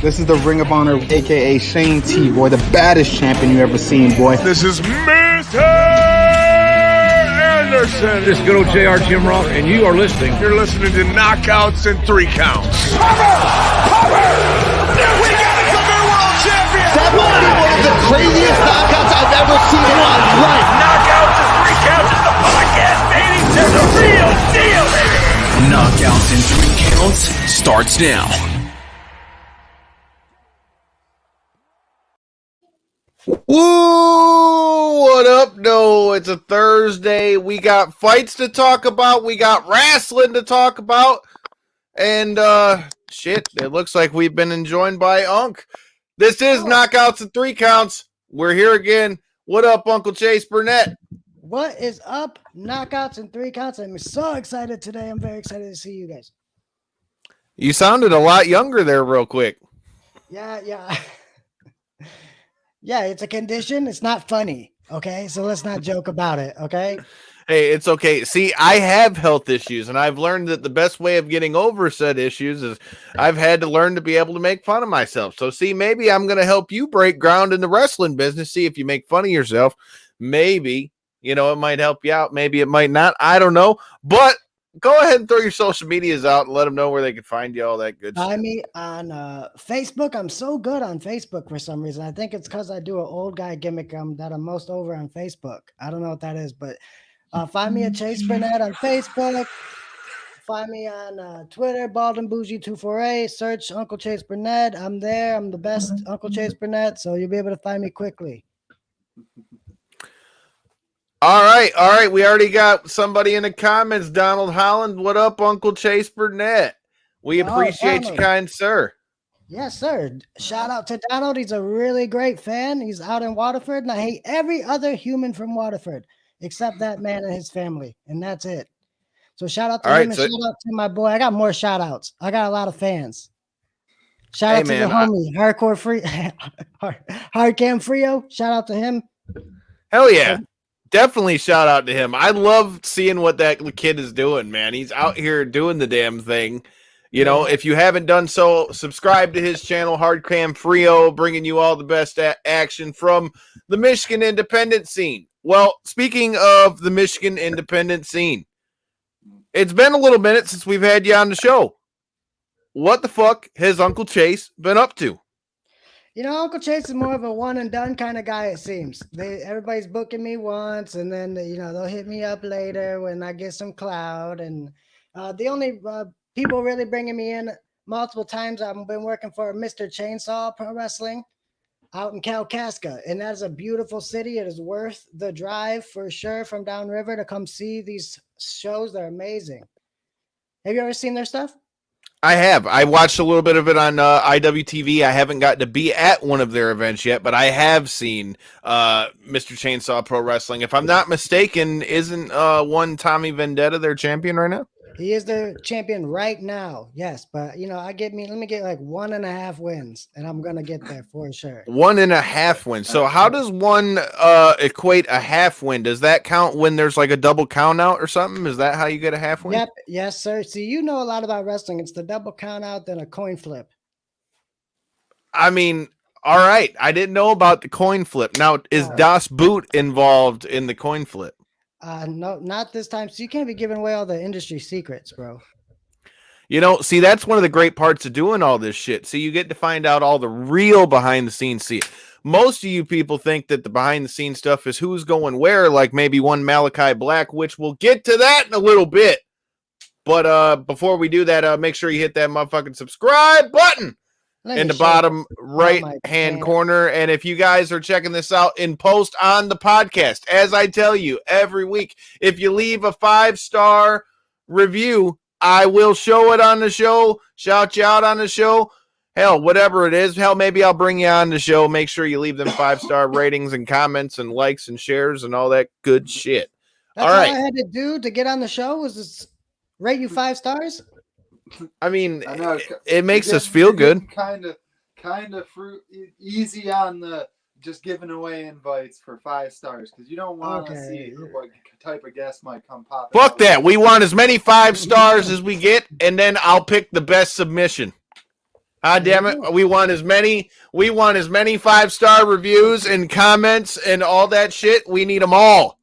This is the Ring of Honor, a.k.a. Shane T, boy, the baddest champion you ever seen, boy. This is Mr. Anderson. This is good old JR Jim Ross, and you are listening. You're listening to Knockouts and 3 Counts. Cover! We got a new world champion! That might be one of the craziest knockouts I've ever seen in my life. Knockouts and 3 Counts is the podcast, baby! It's a real deal, baby! Knockouts and 3 Counts starts now. Woo! What up, no? It's a Thursday. We got fights to talk about. We got wrestling to talk about. And, shit, it looks like we've been enjoined by Unc. This is Knockouts and 3 Counts. We're here again. What up, Uncle Chase Burnett? What is up? Knockouts and 3 Counts. I'm so excited today. I'm very excited to see you guys. You sounded a lot younger there real quick. Yeah. Yeah, it's a condition. It's not funny, okay? So let's not joke about it, okay? Hey, it's okay. See, I have health issues, and I've learned that the best way of getting over said issues is I've had to learn to be able to make fun of myself. So, see, maybe I'm going to help you break ground in the wrestling business. See if you make fun of yourself. Maybe, it might help you out. Maybe it might not. I don't know. But go ahead and throw your social medias out and let them know where they can find you, all that good stuff. Find me on Facebook. I'm so good on Facebook for some reason. I think it's because I do an old guy gimmick that I'm most over on Facebook. I don't know what that is, but find me at Chase Burnett on Facebook. Find me on Twitter, Bald and Bougie 248. Search Uncle Chase Burnett. I'm there. I'm the best Uncle Chase Burnett, so you'll be able to find me quickly. All right. We already got somebody in the comments. Donald Holland, what up, Uncle Chase Burnett? We appreciate you, kind sir. Yes, sir. Shout out to Donald. He's a really great fan. He's out in Waterford, and I hate every other human from Waterford except that man and his family, and that's it. So shout out to him and shout out to my boy. I got more shout outs. I got a lot of fans. Shout out to the homie, Hardcore Free, Hardcam Frio. Shout out to him. Hell yeah. Definitely shout out to him. I love seeing what that kid is doing, man. He's out here doing the damn thing. If you haven't done so, subscribe to his channel, Hardcam Frio, bringing you all the best action from the Michigan independent scene. Well, speaking of the Michigan independent scene, it's been a little minute since we've had you on the show. What the fuck has Uncle Chase been up to? Uncle Chase is more of a one and done kind of guy, it seems. Everybody's booking me once, and then, they'll hit me up later when I get some clout. And the only people really bringing me in multiple times, I've been working for Mr. Chainsaw Pro Wrestling out in Kalkaska. And that is a beautiful city. It is worth the drive for sure from downriver to come see these shows. They're amazing. Have you ever seen their stuff? I have. I watched a little bit of it on IWTV. I haven't gotten to be at one of their events yet, but I have seen Mr. Chainsaw Pro Wrestling. If I'm not mistaken, isn't one Tommy Vendetta their champion right now? He is the champion right now, yes. But, let me get like 1.5 wins, and I'm going to get there for sure. 1.5 wins. So how does one equate a half win? Does that count when there's like a double count out or something? Is that how you get a half win? Yep. Yes, sir. See, you know a lot about wrestling. It's the double count out, then a coin flip. I mean, all right. I didn't know about the coin flip. Now, is Das Boot involved in the coin flip? No, not this time. So you can't be giving away all the industry secrets, bro. See, that's one of the great parts of doing all this shit. So you get to find out all the real behind the scenes. See, most of you people think that the behind the scenes stuff is who's going where, like maybe one Malachi Black, which we'll get to that in a little bit. But before we do that, make sure you hit that motherfucking subscribe button in the bottom right-hand corner. And if you guys are checking this out in post on the podcast, as I tell you every week, if you leave a 5-star review, I will show it on the show, shout you out on the show. Hell, whatever it is. Hell, maybe I'll bring you on the show. Make sure you leave them 5-star ratings and comments and likes and shares and all that good shit. That's all right. All I had to do to get on the show was just rate you 5 stars. I mean, it makes us feel good. Kind of easy on the just giving away invites for 5 stars because you don't want to see what type of guest might come pop. Fuck that. We want as many 5 stars as we get, and then I'll pick the best submission. Ah, damn it. We want as many 5-star reviews and comments and all that shit. We need them all.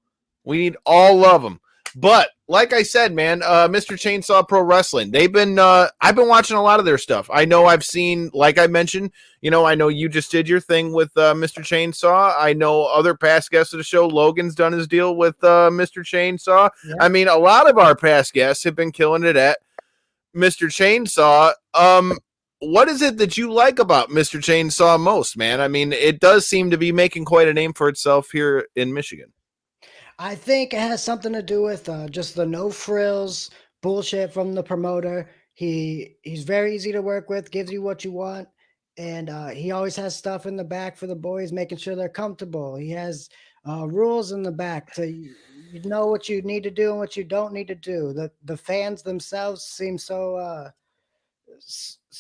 We need all of them. But like I said, man, Mr. Chainsaw Pro Wrestling, they've been, I've been watching a lot of their stuff. I know I've seen, like I mentioned, I know you just did your thing with Mr. Chainsaw. I know other past guests of the show, Logan's done his deal with Mr. Chainsaw. Yeah. I mean, a lot of our past guests have been killing it at Mr. Chainsaw. What is it that you like about Mr. Chainsaw most, man? I mean, it does seem to be making quite a name for itself here in Michigan. I think it has something to do with just the no frills bullshit from the promoter. He's very easy to work with, gives you what you want, and he always has stuff in the back for the boys, making sure they're comfortable. He has rules in the back to you know what you need to do and what you don't need to do. The fans themselves seem so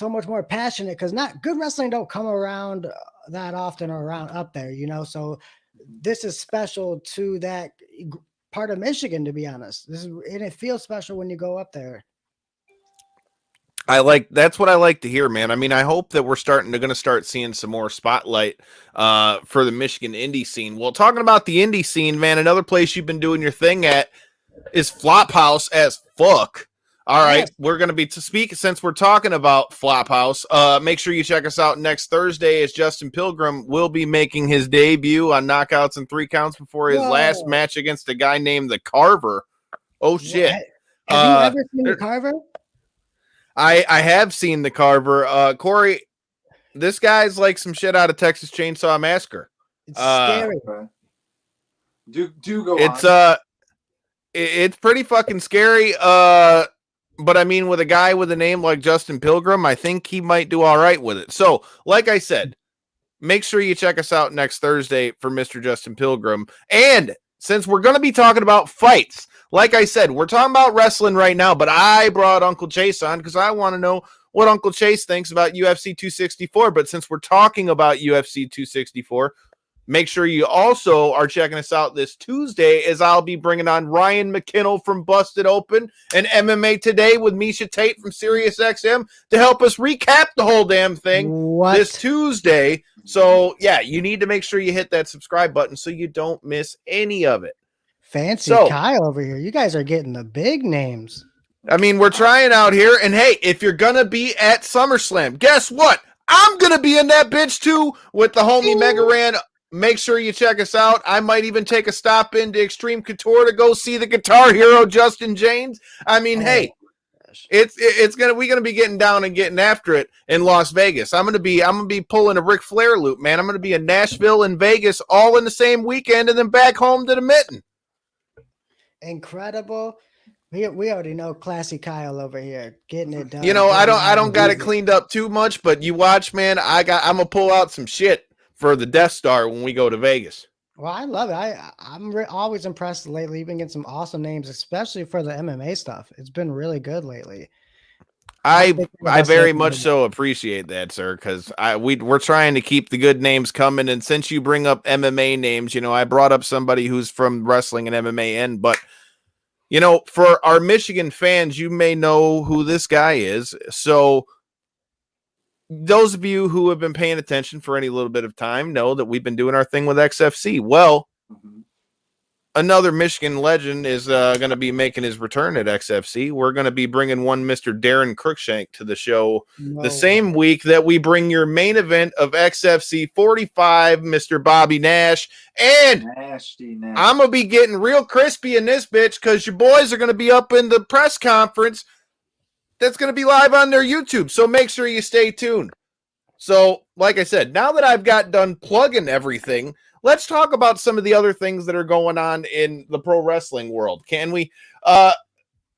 much more passionate because not good wrestling don't come around that often around up there, so this is special to that part of Michigan, to be honest. And it feels special when you go up there. That's what I like to hear, man. I mean, I hope that we're going to start seeing some more spotlight for the Michigan indie scene. Well, talking about the indie scene, man, another place you've been doing your thing at is Flophouse as fuck. All right, yes. We're going to be since we're talking about Flophouse. Make sure you check us out next Thursday as Justin Pilgrim will be making his debut on Knockouts and 3 Counts before his last match against a guy named the Carver. Oh shit! Have you ever seen the Carver? I have seen the Carver. Corey, this guy's like some shit out of Texas Chainsaw Massacre. It's scary. Do go on. It's pretty fucking scary. But I mean, with a guy with a name like Justin Pilgrim, I think he might do all right with it. So, like I said, make sure you check us out next Thursday for Mr. Justin Pilgrim. And since we're going to be talking about fights, like I said, we're talking about wrestling right now, but I brought Uncle Chase on because I want to know what Uncle Chase thinks about UFC 264. But since we're talking about UFC 264, make sure you also are checking us out this Tuesday as I'll be bringing on Ryan McKinnell from Busted Open and MMA Today with Misha Tate from SiriusXM to help us recap the whole damn thing this Tuesday. So, yeah, you need to make sure you hit that subscribe button so you don't miss any of it. Fancy Kyle over here. You guys are getting the big names. I mean, we're trying out here. And, hey, if you're going to be at SummerSlam, guess what? I'm going to be in that bitch, too, with the homie Mega Ran. Make sure you check us out. I might even take a stop into Extreme Couture to go see the Guitar Hero Justin James. I mean, hey, we're gonna be getting down and getting after it in Las Vegas. I'm gonna be pulling a Ric Flair loop, man. I'm gonna be in Nashville and Vegas all in the same weekend, and then back home to the Mitten. Incredible. We already know Classy Kyle over here getting it done. I don't got it cleaned up too much, but you watch, man. I'm gonna pull out some shit for the Death Star when we go to Vegas. Well, I love it. I'm always impressed lately. You've been getting some awesome names, especially for the MMA stuff. It's been really good lately. I very much so appreciate that, sir, because we're trying to keep the good names coming. And since you bring up MMA names, I brought up somebody who's from wrestling and MMA end, but for our Michigan fans, you may know who this guy is. So those of you who have been paying attention for any little bit of time know that we've been doing our thing with XFC. Well, another Michigan legend is going to be making his return at XFC. We're going to be bringing one Mr. Darren Cruikshank to the show the same week that we bring your main event of XFC 45, Mr. Bobby Nash. And I'm going to be getting real crispy in this bitch because your boys are going to be up in the press conference that's going to be live on their YouTube. So make sure you stay tuned. So, like I said, now that I've got done plugging everything, let's talk about some of the other things that are going on in the pro wrestling world. Can we?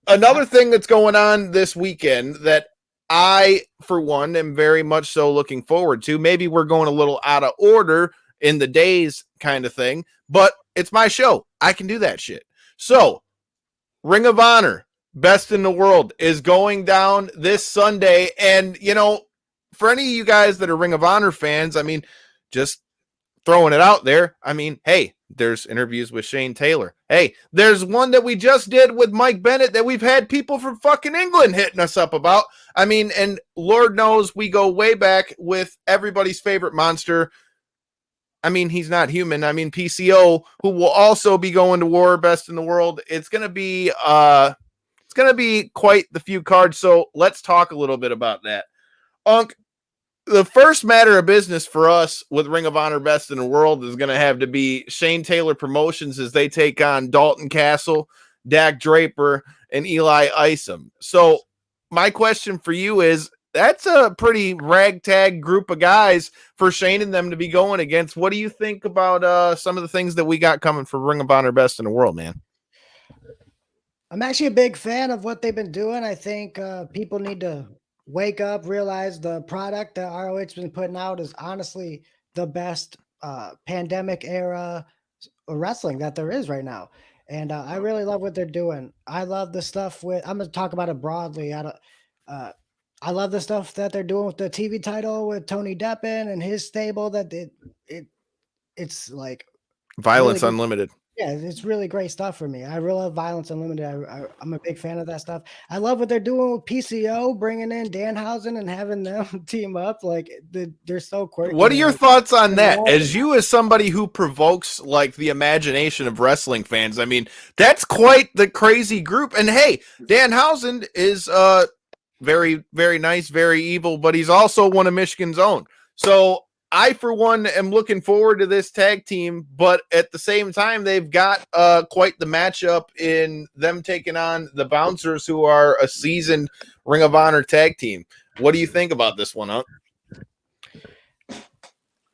Another thing that's going on this weekend that I, for one, am very much so looking forward to. Maybe we're going a little out of order in the days kind of thing, but it's my show. I can do that shit. So, Ring of Honor, Best in the World, is going down this Sunday. And, for any of you guys that are Ring of Honor fans, I mean, just throwing it out there. I mean, hey, there's interviews with Shane Taylor. Hey, there's one that we just did with Mike Bennett that we've had people from fucking England hitting us up about. I mean, and Lord knows we go way back with everybody's favorite monster. I mean, he's not human. I mean, PCO, who will also be going to war, best in the world. It's gonna be quite the few cards. So let's talk a little bit about that. Unc, the first matter of business for us with Ring of Honor Best in the World is going to have to be Shane Taylor Promotions as they take on Dalton Castle, Dak Draper, and Eli Isom. So my question for you is, that's a pretty ragtag group of guys for Shane and them to be going against. What do you think about some of the things that we got coming for Ring of Honor Best in the World, man? I'm actually a big fan of what they've been doing. I think people need to wake up, realize the product that ROH has been putting out is honestly the best pandemic era wrestling that there is right now. And I really love what they're doing. I love the stuff with, I'm going to talk about it broadly. I love the stuff that they're doing with the TV title with Tony Deppen and his stable, that it's like Violence really Unlimited. Yeah, it's really great stuff for me. I really love Violence Unlimited. I'm a big fan of that stuff. I love what they're doing with PCO, bringing in Danhausen and having them team up. Like, they're so quirky. What are your thoughts on that? As somebody who provokes like the imagination of wrestling fans, I mean, that's quite the crazy group. And hey, Danhausen is very, very nice, very evil, but he's also one of Michigan's own. So I, for one, am looking forward to this tag team, but at the same time, they've got quite the matchup in them taking on the Bouncers, who are a seasoned Ring of Honor tag team. What do you think about this one, huh?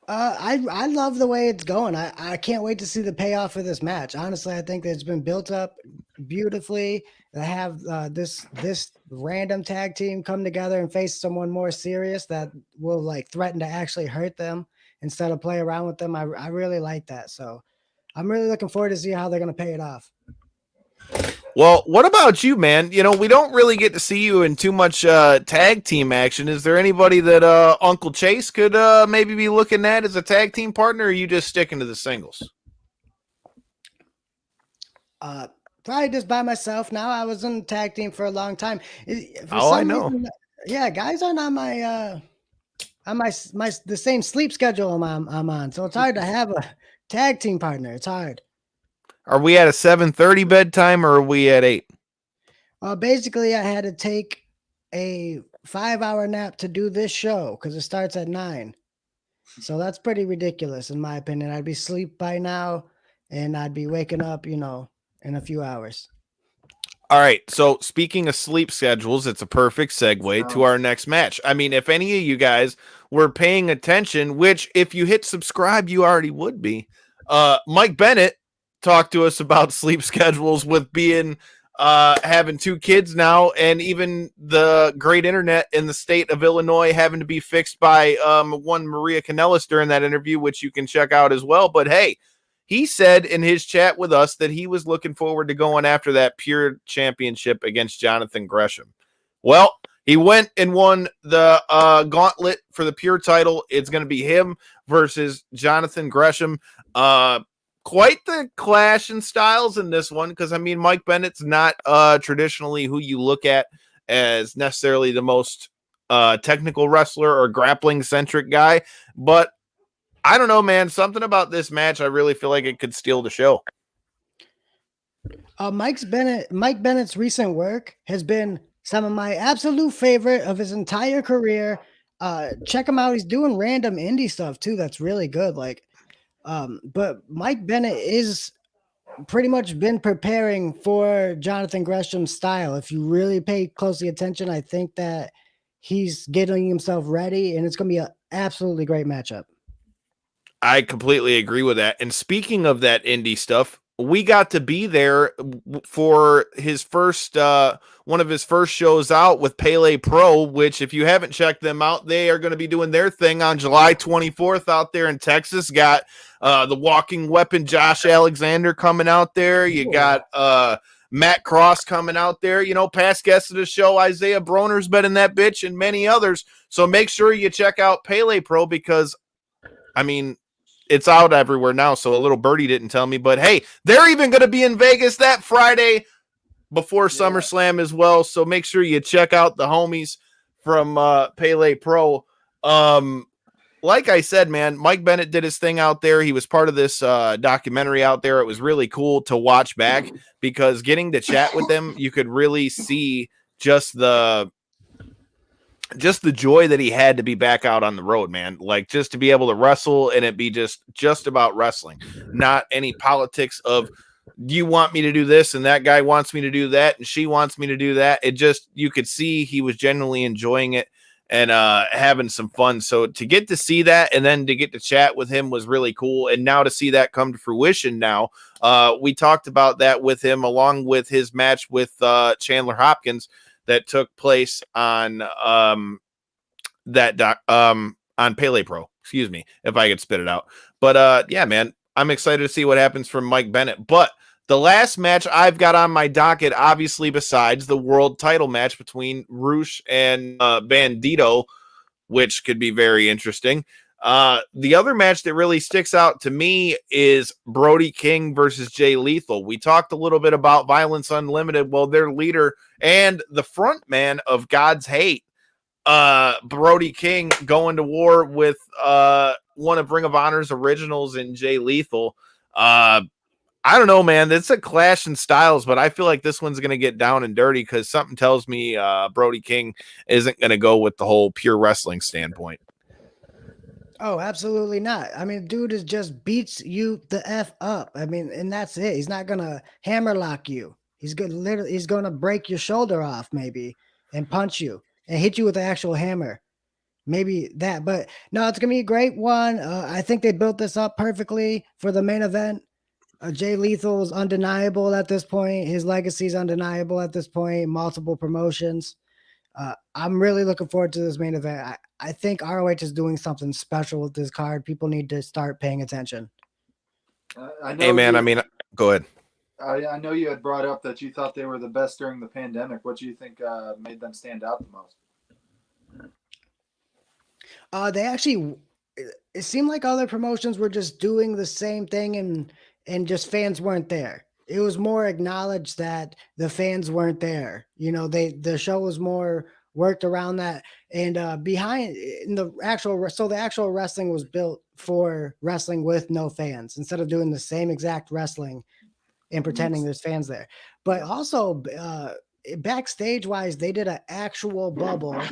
I love the way it's going. I can't wait to see the payoff of this match. Honestly, I think that it's been built up beautifully. They have this random tag team come together and face someone more serious that will like threaten to actually hurt them instead of play around with them. I really like that. So I'm really looking forward to see how they're going to pay it off. Well, what about you, man? You know, we don't really get to see you in too much tag team action. Is there anybody that Uncle Chase could maybe be looking at as a tag team partner, or are you just sticking to the singles? Probably just by myself now. I was in the tag team for a long time. I know. Reason, yeah, guys aren't on my the same sleep schedule I'm on. So it's hard to have a tag team partner. It's hard. Are we at a 7:30 bedtime, or are we at 8? Basically, I had to take a 5-hour nap to do this show because it starts at 9. So that's pretty ridiculous, in my opinion. I'd be asleep by now, and I'd be waking up, in a few hours. All right. So speaking of sleep schedules, it's a perfect segue to our next match. I mean, if any of you guys were paying attention, which if you hit subscribe, you already would be. Mike Bennett talked to us about sleep schedules with being having 2 kids now, and even the great internet in the state of Illinois having to be fixed by one Maria Kanellis during that interview, which you can check out as well. But hey, he said in his chat with us that he was looking forward to going after that Pure Championship against Jonathan Gresham. Well, he went and won the gauntlet for the Pure title. It's going to be him versus Jonathan Gresham. Quite the clash in styles in this one, because I mean, Mike Bennett's not traditionally who you look at as necessarily the most technical wrestler or grappling centric guy, but I don't know, man, something about this match, I really feel like it could steal the show. Mike Bennett's recent work has been some of my absolute favorite of his entire career. Check him out. He's doing random indie stuff too. That's really good. But Mike Bennett is pretty much been preparing for Jonathan Gresham's style. If you really pay closely attention, I think that he's getting himself ready, and it's going to be an absolutely great matchup. I completely agree with that. And speaking of that indie stuff, we got to be there for his first one of his first shows out with Pele Pro, which if you haven't checked them out, they are going to be doing their thing on July 24th out there in Texas. Got the walking weapon Josh Alexander coming out there. You got Matt Cross coming out there. Past guests of the show, Isaiah Broner's been in that bitch, and many others. So make sure you check out Pele Pro, because I mean, it's out everywhere now, so a little birdie didn't tell me. But, hey, they're even going to be in Vegas that Friday before SummerSlam as well. So make sure you check out the homies from Pele Pro. Like I said, man, Mike Bennett did his thing out there. He was part of this documentary out there. It was really cool to watch back because getting to chat with them, you could really see just the joy that he had to be back out on the road, man. Like just to be able to wrestle and it be just about wrestling, not any politics of, do you want me to do this? And that guy wants me to do that. And she wants me to do that. It just, you could see he was genuinely enjoying it and having some fun. So to get to see that and then to get to chat with him was really cool. And now to see that come to fruition now, we talked about that with him along with his match with Chandler Hopkins that took place on on Pele Pro, excuse me, if I could spit it out. But yeah, man, I'm excited to see what happens from Mike Bennett. But the last match I've got on my docket, obviously, besides the world title match between Roosh and Bandito, which could be very interesting. The other match that really sticks out to me is Brody King versus Jay Lethal. We talked a little bit about Violence Unlimited. Well, their leader and the front man of God's Hate, Brody King, going to war with one of Ring of Honor's originals in Jay Lethal. I don't know, man. It's a clash in styles, but I feel like this one's going to get down and dirty because something tells me Brody King isn't going to go with the whole pure wrestling standpoint. Oh, absolutely not. I mean, dude is just beats you the F up. I mean, and that's it. He's not going to hammerlock you. He's going to break your shoulder off maybe and punch you and hit you with the actual hammer. Maybe that, but no, it's going to be a great one. I think they built this up perfectly for the main event. Jay Lethal is undeniable at this point. His legacy is undeniable at this point. Multiple promotions. I'm really looking forward to this main event. I think ROH is doing something special with this card. People need to start paying attention. Hey, man, go ahead. I know you had brought up that you thought they were the best during the pandemic. What do you think made them stand out the most? They actually, it seemed like other promotions were just doing the same thing and just fans weren't there. It was more acknowledged that the fans weren't there. You know, the show was more worked around that and the actual wrestling was built for wrestling with no fans instead of doing the same exact wrestling and pretending there's fans there. But also backstage wise, they did an actual bubble,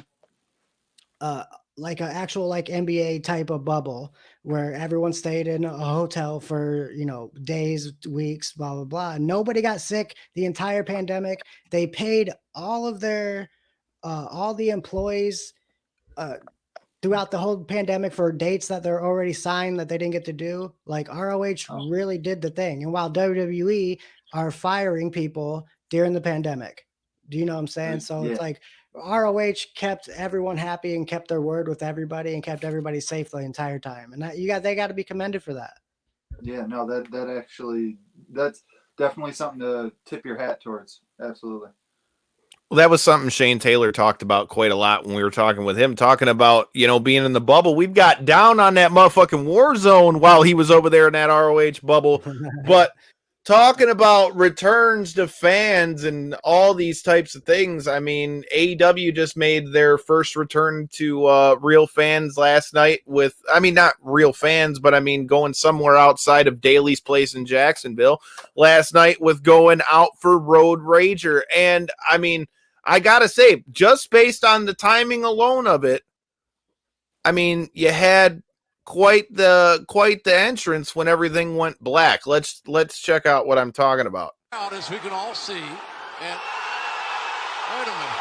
like an actual like NBA type of bubble where everyone stayed in a hotel for, days, weeks, blah, blah, blah. Nobody got sick the entire pandemic. They paid all of their, all the employees throughout the whole pandemic for dates that they're already signed that they didn't get to do. Like ROH really did the thing. And while WWE are firing people during the pandemic, do you know what I'm saying? So it's like, ROH kept everyone happy and kept their word with everybody and kept everybody safe the entire time. And they got to be commended for that. Yeah, no, that's definitely something to tip your hat towards. Absolutely. Well, that was something Shane Taylor talked about quite a lot when we were talking with him, talking about, being in the bubble. We've got down on that motherfucking war zone while he was over there in that ROH bubble. But talking about returns to fans and all these types of things. I mean, AEW just made their first return to real fans last night with, not real fans, but going somewhere outside of Daly's place in Jacksonville last night with going out for Road Rager. And I gotta say, just based on the timing alone of it, you had quite the entrance when everything went black. Let's check out what I'm talking about. As we can all see, and wait a minute.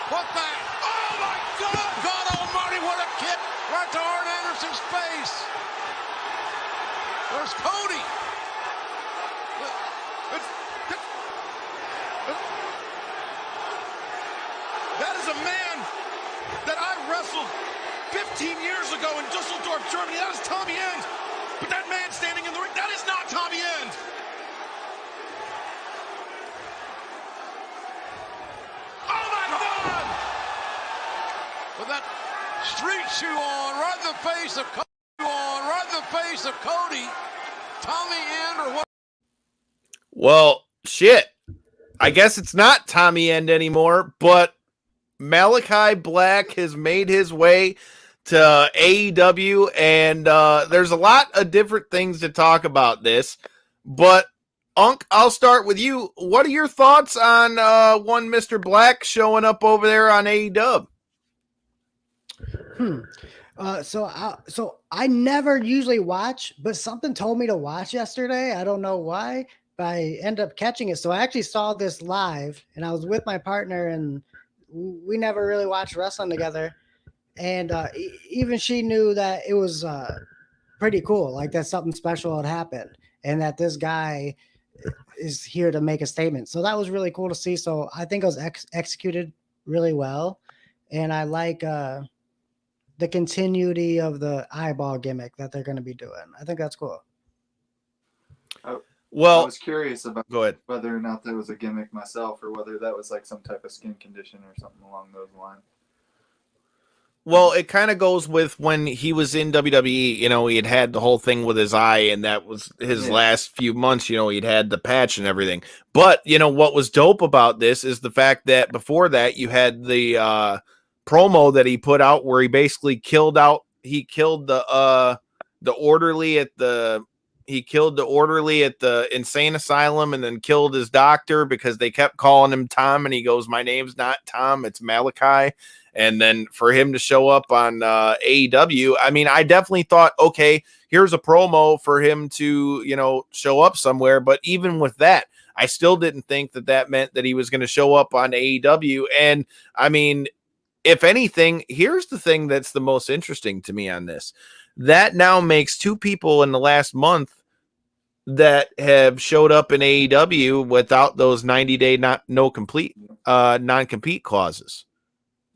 What the? Oh my God! God Almighty! What a kick right to Arn Anderson's face. Where's Cody? That is a man that I wrestled 15 years ago in Dusseldorf, Germany. That is Tommy End. But that man standing in the ring, that is not Tommy End. Oh my God! With that street shoe on, right in the face of Cody, Tommy End or what? Well, shit. I guess it's not Tommy End anymore, but Malachi Black has made his way to AEW, and there's a lot of different things to talk about this, but Unc, I'll start with you. What are your thoughts on one Mr. Black showing up over there on AEW? So I never usually watch, but something told me to watch yesterday. I don't know why, but I ended up catching it. So I actually saw this live, and I was with my partner, and we never really watched wrestling together. And even she knew that it was pretty cool, like that something special had happened, and that this guy is here to make a statement. So that was really cool to see. So I think it was executed really well, and I like the continuity of the eyeball gimmick that they're going to be doing. I think that's cool. Well, I was curious about whether or not that was a gimmick myself, or whether that was like some type of skin condition or something along those lines. Well, it kind of goes with when he was in WWE, you know, he had the whole thing with his eye, and that was his last few months, you know, he'd had the patch and everything. But, you know, what was dope about this is the fact that before that you had the promo that he put out where he basically killed the orderly at the insane asylum, and then killed his doctor because they kept calling him Tom, and he goes, "My name's not Tom, it's Malachi." And then for him to show up on AEW, I mean, I definitely thought, okay, here's a promo for him to, you know, show up somewhere. But even with that, I still didn't think that meant that he was going to show up on AEW. And I mean, if anything, here's the thing that's the most interesting to me on this. That now makes two people in the last month that have showed up in AEW without those 90-day non-compete clauses.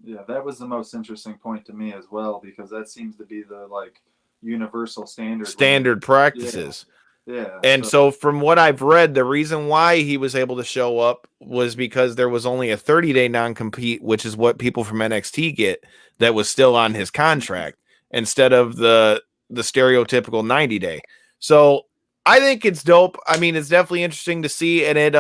Yeah, that was the most interesting point to me as well, because that seems to be the like universal standard practices. Yeah. And so from what I've read, the reason why he was able to show up was because there was only a 30-day non-compete, which is what people from NXT get, that was still on his contract instead of the stereotypical 90-day. So I think it's dope. I mean, it's definitely interesting to see, and it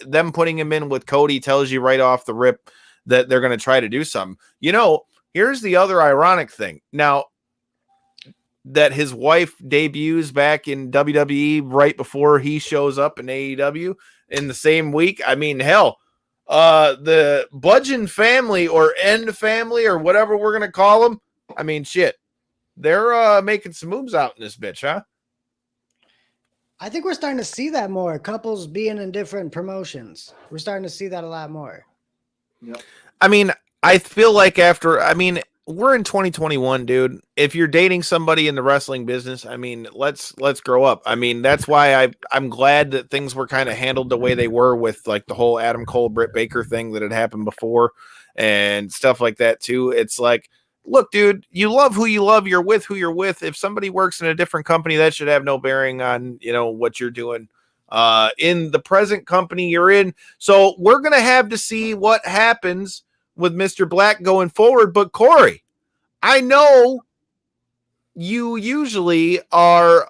them putting him in with Cody tells you right off the rip that they're going to try to do something. You know, here's the other ironic thing. Now that his wife debuts back in WWE right before he shows up in AEW in the same week. I mean, hell, the Bludgeon family or End family or whatever we're going to call them. I mean, shit, they're making some moves out in this bitch, huh? I think we're starting to see that more. Couples being in different promotions. We're starting to see that a lot more. Yep. I mean, I feel like we're in 2021, dude. If you're dating somebody in the wrestling business, I mean, let's grow up. I mean, that's why I'm glad that things were kind of handled the way they were with like the whole Adam Cole, Britt Baker thing that had happened before and stuff like that too. It's like, look, dude, you love who you love. You're with who you're with. If somebody works in a different company, that should have no bearing on, you know, what you're doing in the present company you're in. So we're going to have to see what happens with Mr. Black going forward. But Corey, I know you usually are,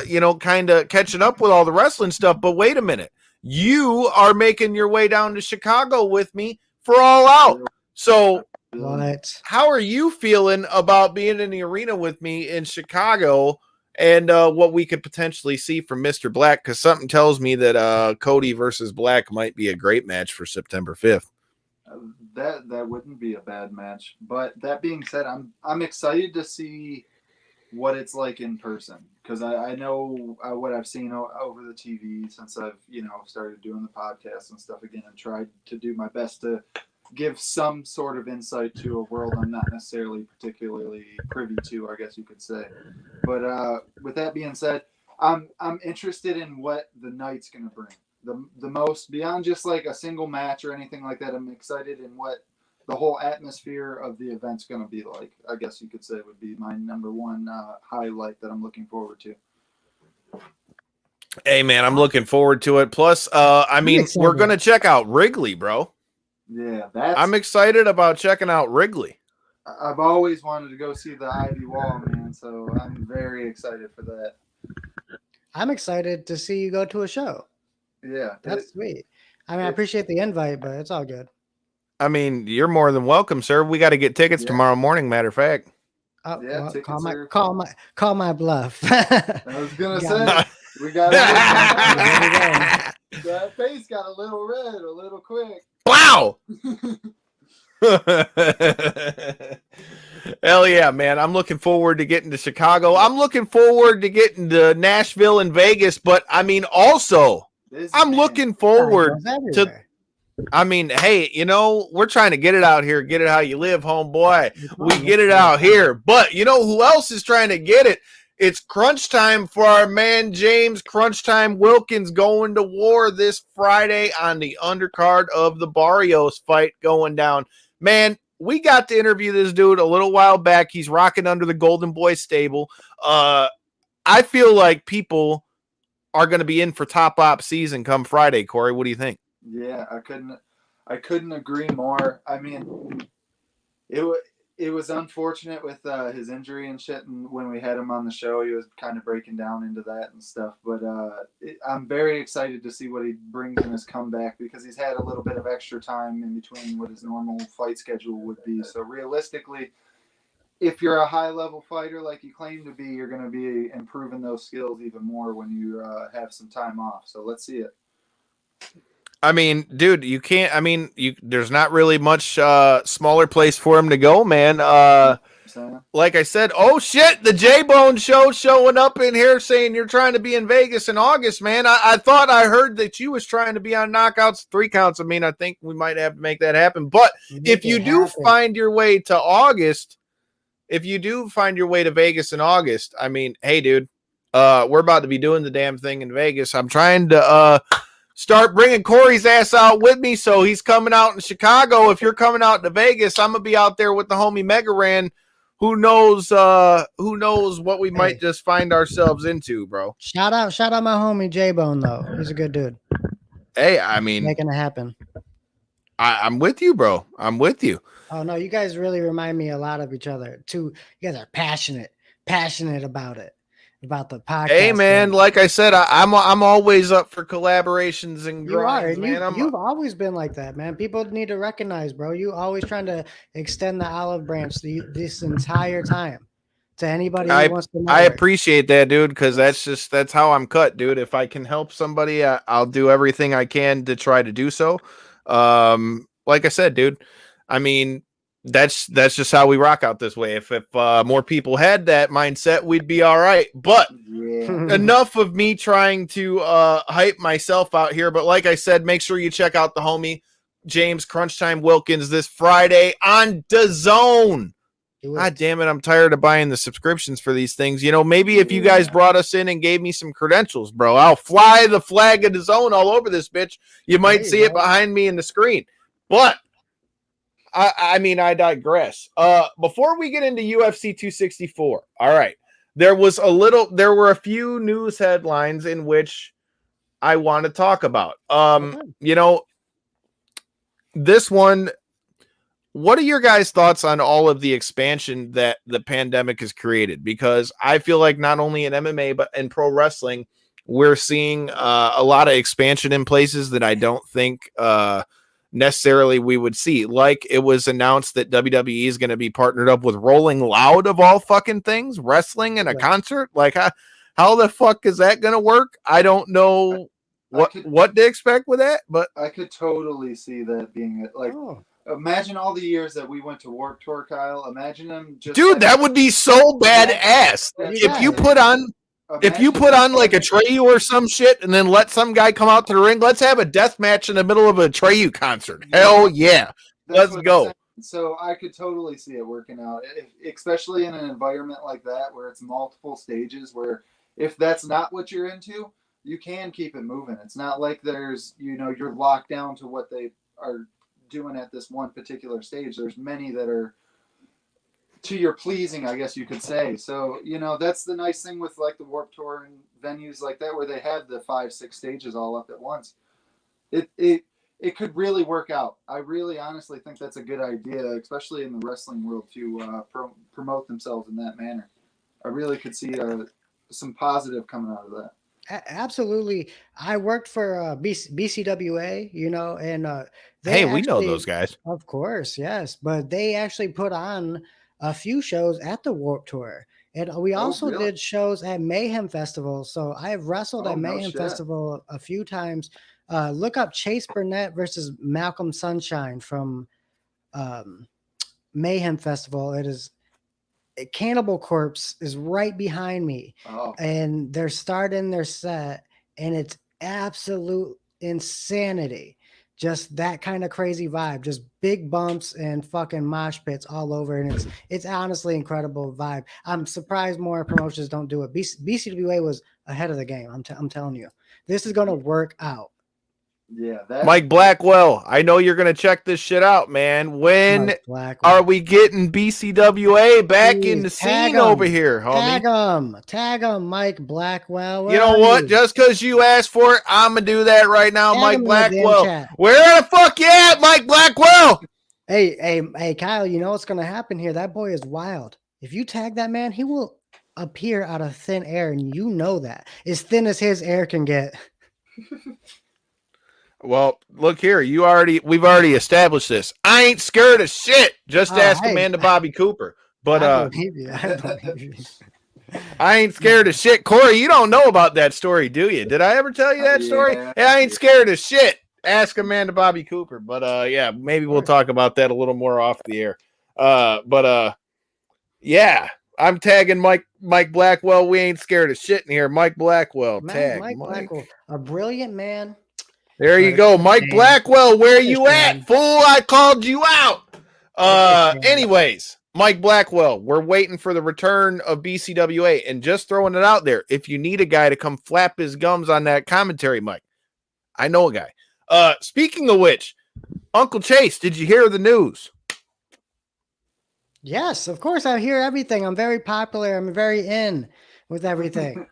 you know, kind of catching up with all the wrestling stuff, but wait a minute. You are making your way down to Chicago with me for All Out. So how are you feeling about being in the arena with me in Chicago and what we could potentially see from Mr. Black? Because something tells me that Cody versus Black might be a great match for September 5th. That wouldn't be a bad match. But that being said, I'm excited to see what it's like in person, because I know what I've seen over the TV since I've, you know, started doing the podcast and stuff again, and tried to do my best to give some sort of insight to a world I'm not necessarily particularly privy to, I guess you could say. But with that being said, I'm interested in what the night's going to bring. The most, beyond just like a single match or anything like that, I'm excited in what the whole atmosphere of the event's going to be like. I guess you could say would be my number one highlight that I'm looking forward to. Hey, man, I'm looking forward to it. Plus, I mean, we're going to check out Wrigley, bro. Yeah, I'm excited about checking out Wrigley. I've always wanted to go see the Ivy Wall, man, so I'm very excited for that. I'm excited to see you go to a show. Yeah. That's sweet. I mean, I appreciate the invite, but it's all good. I mean, you're more than welcome, sir. We got to get tickets tomorrow morning. Matter of fact. Oh, Yeah, well, tickets are- call my bluff. I was gonna say we got that face got a little red, a little quick. Wow. Hell yeah, man. I'm looking forward to getting to Chicago. I'm looking forward to getting to Nashville and Vegas, but I mean, also, I'm looking forward to. I mean, hey, you know, we're trying to get it out here, get it how you live, homeboy. We get it out here. But you know who else is trying to get it? It's crunch time for our man James Crunchtime Wilkins going to war this Friday on the undercard of the Barrios fight going down. Man, we got to interview this dude a little while back. He's rocking under the Golden Boy stable. I feel like people are going to be in for top op season come Friday. Corey, what do you think? Yeah, I couldn't agree more. I mean, it was unfortunate with his injury and shit, and when we had him on the show, he was kind of breaking down into that and stuff. But I'm very excited to see what he brings in his comeback because he's had a little bit of extra time in between what his normal fight schedule would be. So realistically, if you're a high-level fighter like you claim to be, you're going to be improving those skills even more when you have some time off. So let's see it. I mean, dude, you can't. I mean, there's not really much smaller place for him to go, man. Like I said, oh shit, the J-Bone show showing up in here saying you're trying to be in Vegas in August, man. I thought I heard that you was trying to be on Knockouts 3 counts. I mean, I think we might have to make that happen. But if you do find your way to August, if you do find your way to Vegas in August, I mean, hey, dude, we're about to be doing the damn thing in Vegas. I'm trying to start bringing Corey's ass out with me, so he's coming out in Chicago. If you're coming out to Vegas, I'm gonna be out there with the homie Mega Ran. Who knows what we might just find ourselves into, bro. Shout out my homie J-Bone though. He's a good dude. Hey, I mean, making it happen. I'm with you, bro. I'm with you. Oh no, you guys really remind me a lot of each other too. You guys are passionate about it. About the podcast. Hey man, like I said, I'm always up for collaborations and grinds, man. You've always been like that, man. People need to recognize, bro. You always trying to extend the olive branch this entire time to anybody who wants to know. I appreciate that, dude, because that's how I'm cut, dude. If I can help somebody, I'll do everything I can to try to do so. Like I said, dude, I mean, that's just how we rock out this way. If more people had that mindset, we'd be all right. But enough of me trying to hype myself out here. But like I said, make sure you check out the homie James Crunchtime Wilkins this Friday on DAZN. God damn it, I'm tired of buying the subscriptions for these things. You know, maybe if you guys brought us in and gave me some credentials, bro, I'll fly the flag of DAZN all over this bitch. You might see it behind me in the screen. But I mean, I digress. Before we get into UFC 264, all right, there were a few news headlines in which I want to talk about. You know, this one, what are your guys' thoughts on all of the expansion that the pandemic has created? Because I feel like not only in MMA, but in pro wrestling, we're seeing a lot of expansion in places that I don't think necessarily we would see. Like it was announced that WWE is going to be partnered up with Rolling Loud of all fucking things, wrestling and a concert. Like how the fuck is that going to work? I don't know what to expect with that, but I could totally see that being it. Like, imagine all the years that we went to Warped Tour, Kyle. Imagine them just. Dude, that would be so badass. If you put on like a Treyu or some shit and then let some guy come out to the ring, let's have a death match in the middle of a Treyu concert. Hell yeah. Let's go. So I could totally see it working out, especially in an environment like that where it's multiple stages, where if that's not what you're into, you can keep it moving. It's not like there's, you're locked down to what they are doing at this one particular stage. There's many that are to your pleasing, I guess you could say. So, that's the nice thing with like the Warped Tour and venues like that, where they had the 5-6 stages all up at once. It could really work out. I really honestly think that's a good idea, especially in the wrestling world, to promote themselves in that manner. I really could see some positive coming out of that. Absolutely. I worked for BCWA, you know, and Hey, we know those guys. of course, yes, but they actually put on a few shows at the Warp Tour. And we also really? did shows at Mayhem Festival. So I have wrestled Oh, at no Mayhem shit. Festival a few times. Look up Chase Burnett versus Malcolm Sunshine from Mayhem Festival. It is Cannibal Corpse is right behind me, Oh, and they're starting their set, and it's absolute insanity. Just that kind of crazy vibe, just big bumps and fucking mosh pits all over, and it's honestly incredible vibe. I'm surprised more promotions don't do it. BCWA was ahead of the game. I'm telling you, this is gonna work out. yeah. That Mike Blackwell, I know you're going to check this shit out, man. When Mike Blackwell. are we getting BCWA back in the Please, tag scene 'em. over here, homie? Tag him, Mike Blackwell. You Where know are what? you? Just because you asked for it, I'm going to do that right now, Tag Mike him in the damn Blackwell. chat. Where the fuck you at, Mike Blackwell? Hey, Kyle, you know what's going to happen here? That boy is wild. If you tag that man, he will appear out of thin air, and you know that. As thin as his air can get. Well, look here. We've already established this. I ain't scared of shit. Just ask hey. Amanda Bobby Cooper. But I believe you. I believe you. I ain't scared of shit. Corey, you don't know about that story, do you? Did I ever tell you that story? Yeah. Hey, I ain't scared of shit. Ask Amanda Bobby Cooper. But yeah, maybe we'll talk about that a little more off the air. Yeah, I'm tagging Mike Blackwell. We ain't scared of shit in here. Mike Blackwell. Tag Mike Blackwell, a brilliant man. There you go. Mike Blackwell, where you at? Fool, I called you out. Anyways, Mike Blackwell, we're waiting for the return of BCWA, and just throwing it out there. If you need a guy to come flap his gums on that commentary, Mike, I know a guy. Speaking of which, Uncle Chase, did you hear the news? Yes, of course. I hear everything. I'm very popular. I'm very in with everything.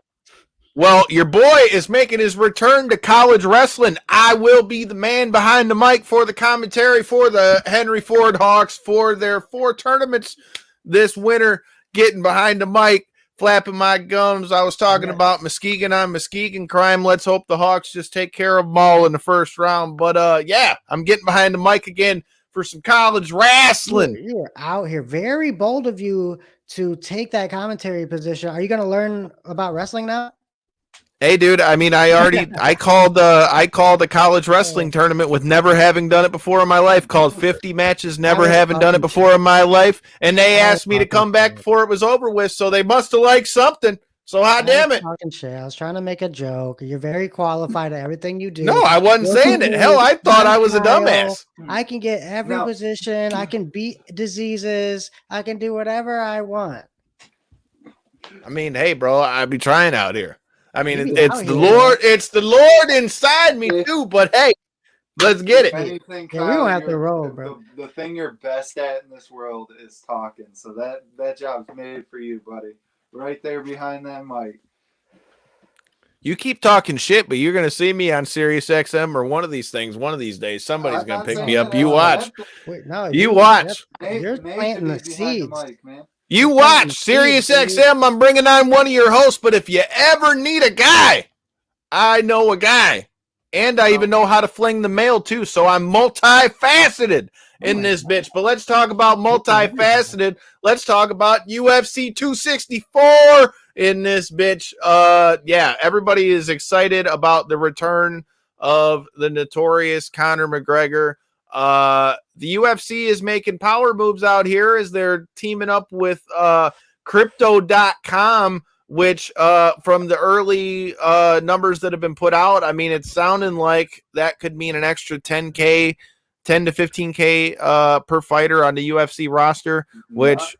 Well, your boy is making his return to college wrestling. I will be the man behind the mic for the commentary for the Henry Ford Hawks for their 4 tournaments this winter, getting behind the mic, flapping my gums. I was talking about Muskegon on Muskegon crime. Let's hope the Hawks just take care of them all in the first round. But yeah, I'm getting behind the mic again for some college wrestling. You are out here. Very bold of you to take that commentary position. Are you going to learn about wrestling now? Hey, dude, I mean, I called a college wrestling tournament with never having done it before in my life, called 50 matches, never having done it before in my life. And they asked me to come back before it was over with. So they must have liked something. So hot damn it. I was trying to make a joke. You're very qualified at everything you do. No, I wasn't saying it. Hell, I thought I was a dumbass. I can get every position. I can beat diseases. I can do whatever I want. I mean, hey, bro, I be trying out here. I mean, it's the here, Lord. It's the Lord inside me too. But hey, let's get it. Anything, Yeah, we don't have to roll, bro. The thing you're best at in this world is talking. So that job's made for you, buddy. Right there behind that mic. You keep talking shit, but you're going to see me on Sirius XM or one of these things. One of these days, somebody's going to pick me up. You watch. Wait, no, you watch. You're planting the seeds. You watch Sirius XM. I'm bringing on one of your hosts, but if you ever need a guy, I know a guy, and I even know how to fling the mail too. So I'm multifaceted in this bitch. But let's talk about multifaceted. Let's talk about UFC 264 in this bitch. Yeah, everybody is excited about the return of the notorious Conor McGregor. The UFC is making power moves out here as they're teaming up with crypto.com, which from the early numbers that have been put out, I mean, it's sounding like that could mean an extra 10 to 15K per fighter on the UFC roster, which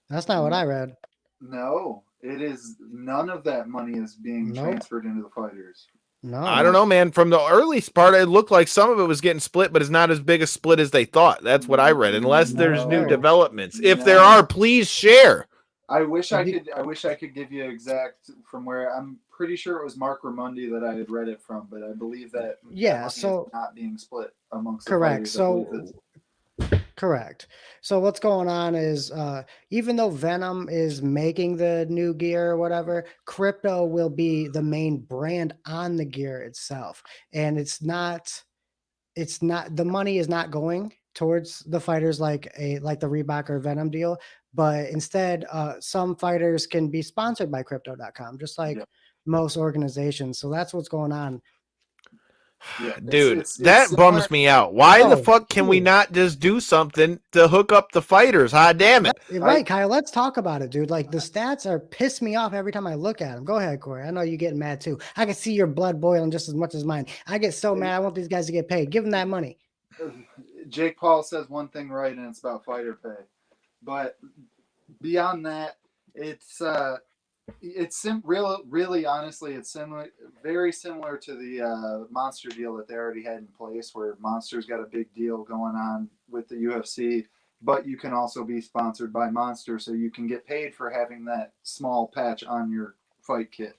that's not what I read. No, it is. None of that money is being transferred into the fighters. No, I don't know, man. From the early part, it looked like some of it was getting split, but it's not as big a split as they thought. That's what I read. Unless there's new developments. If there are, please share. I wish I could give you exact from where I'm pretty sure it was Mark Ramundi that I had read it from, but I believe that so is not being split amongst correct. The fighters. Correct. So what's going on is even though Venom is making the new gear or whatever, crypto will be the main brand on the gear itself. And it's not the money is not going towards the fighters like the Reebok or Venom deal, but instead some fighters can be sponsored by crypto.com, just like most organizations. So that's what's going on. Yeah, Dude, that bums me out. Why the fuck can we not just do something to hook up the fighters? Damn it. Right, Kyle, let's talk about it, dude. Like the stats are piss me off every time I look at them. Go ahead, Corey. I know you're getting mad too. I can see your blood boiling just as much as mine. I get so mad. I want these guys to get paid. Give them that money. Jake Paul says one thing right, and it's about fighter pay. But beyond that, really honestly, it's similar, very similar to the Monster deal that they already had in place, where Monster's got a big deal going on with the UFC, but you can also be sponsored by Monster, so you can get paid for having that small patch on your fight kit.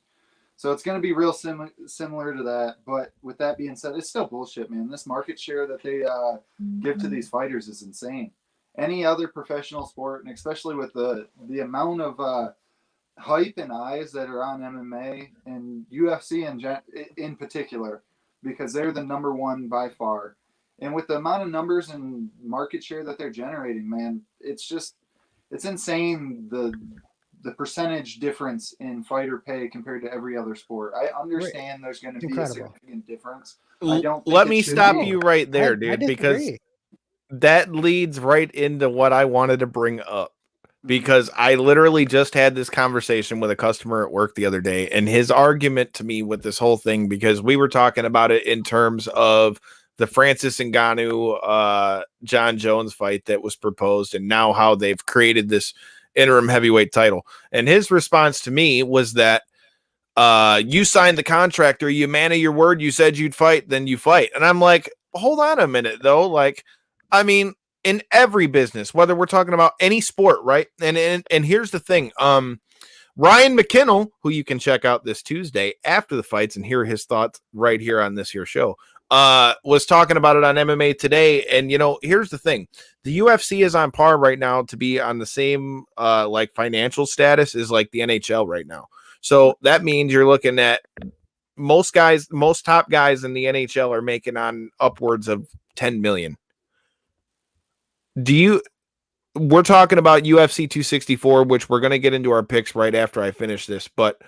So it's going to be real similar to that. But with that being said, it's still bullshit, man. This market share that they give to these fighters is insane. Any other professional sport, and especially with the amount of hype and eyes that are on MMA and UFC in particular, because they're the number one by far. And with the amount of numbers and market share that they're generating, man, it's insane the percentage difference in fighter pay compared to every other sport. I understand there's going to be a significant difference. Let me stop you right there, dude, because that leads right into what I wanted to bring up. Because I literally just had this conversation with a customer at work the other day, and his argument to me with this whole thing, because we were talking about it in terms of the Francis Ngannou, John Jones fight that was proposed, and now how they've created this interim heavyweight title. And his response to me was that you signed the contract, or you man of your word, you said you'd fight, then you fight. And I'm like, hold on a minute though. Like, I mean, in every business, whether we're talking about any sport, right? And here's the thing. Ryan McKinnell, who you can check out this Tuesday after the fights and hear his thoughts right here on this here show, was talking about it on MMA Today. And, here's the thing. The UFC is on par right now to be on the same like financial status as like the NHL right now. So that means you're looking at most top guys in the NHL are making on upwards of 10 million. We're talking about UFC 264, which we're going to get into our picks right after I finish this, but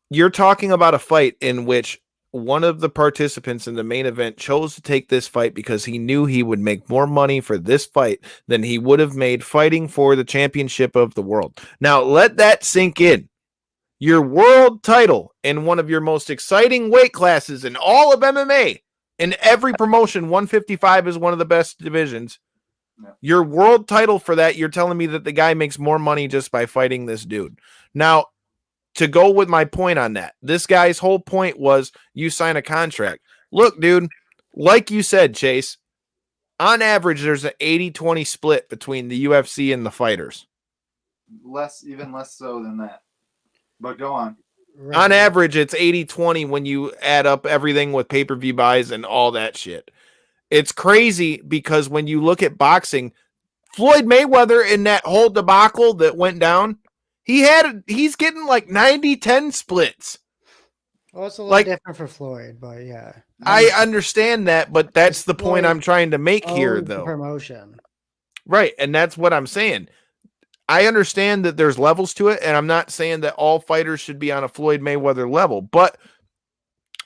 you're talking about a fight in which one of the participants in the main event chose to take this fight because he knew he would make more money for this fight than he would have made fighting for the championship of the world. Now, let that sink in. Your world title in one of your most exciting weight classes in all of MMA. In every promotion, 155 is one of the best divisions. Yeah. Your world title for that, you're telling me that the guy makes more money just by fighting this dude. Now, to go with my point on that, this guy's whole point was you sign a contract. Look, dude, like you said, Chase, on average, there's an 80-20 split between the UFC and the fighters. Even less so than that. But go on. Right. On average, it's 80-20 when you add up everything with pay-per-view buys and all that shit. It's crazy because when you look at boxing, Floyd Mayweather in that whole debacle that went down, he's getting like 90-10 splits. Well, it's a little different for Floyd, but yeah. I understand that, but that's the point I'm trying to make here, though. Promotion. Right, and that's what I'm saying. I understand that there's levels to it, and I'm not saying that all fighters should be on a Floyd Mayweather level, but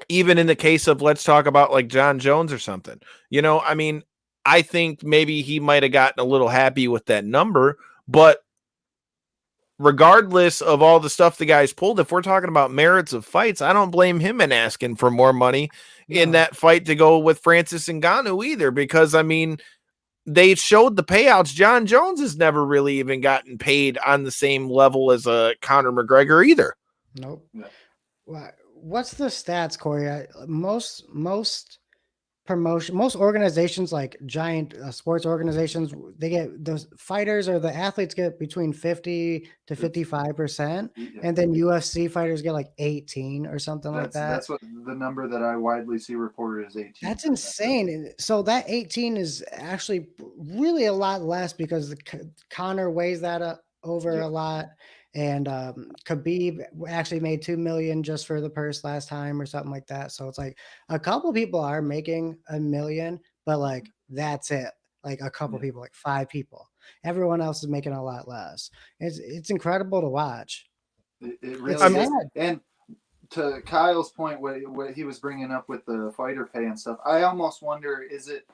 even in the case of, let's talk about like John Jones or something, I mean, I think maybe he might have gotten a little happy with that number, but regardless of all the stuff the guy's pulled, if we're talking about merits of fights, I don't blame him in asking for more money in that fight to go with Francis Ngannou either, because I mean, they showed the payouts. John Jones has never really even gotten paid on the same level as Conor McGregor either. Nope. What's the stats, Corey? Most promotion, most organizations like giant sports organizations, they get those fighters or the athletes get between 50 to 55%, and then UFC fighters get like 18 or something like that. That's what the number that I widely see reported is 18. That's insane. So that 18 is actually really a lot less because Connor weighs that up over a lot. And Khabib actually made 2 million just for the purse last time or something like that. So it's like a couple people are making $1 million, but like that's it. Like a couple people, like 5 people. Everyone else is making a lot less. It's incredible to watch. It really is. And to Kyle's point, what he was bringing up with the fighter pay and stuff, I almost wonder, is it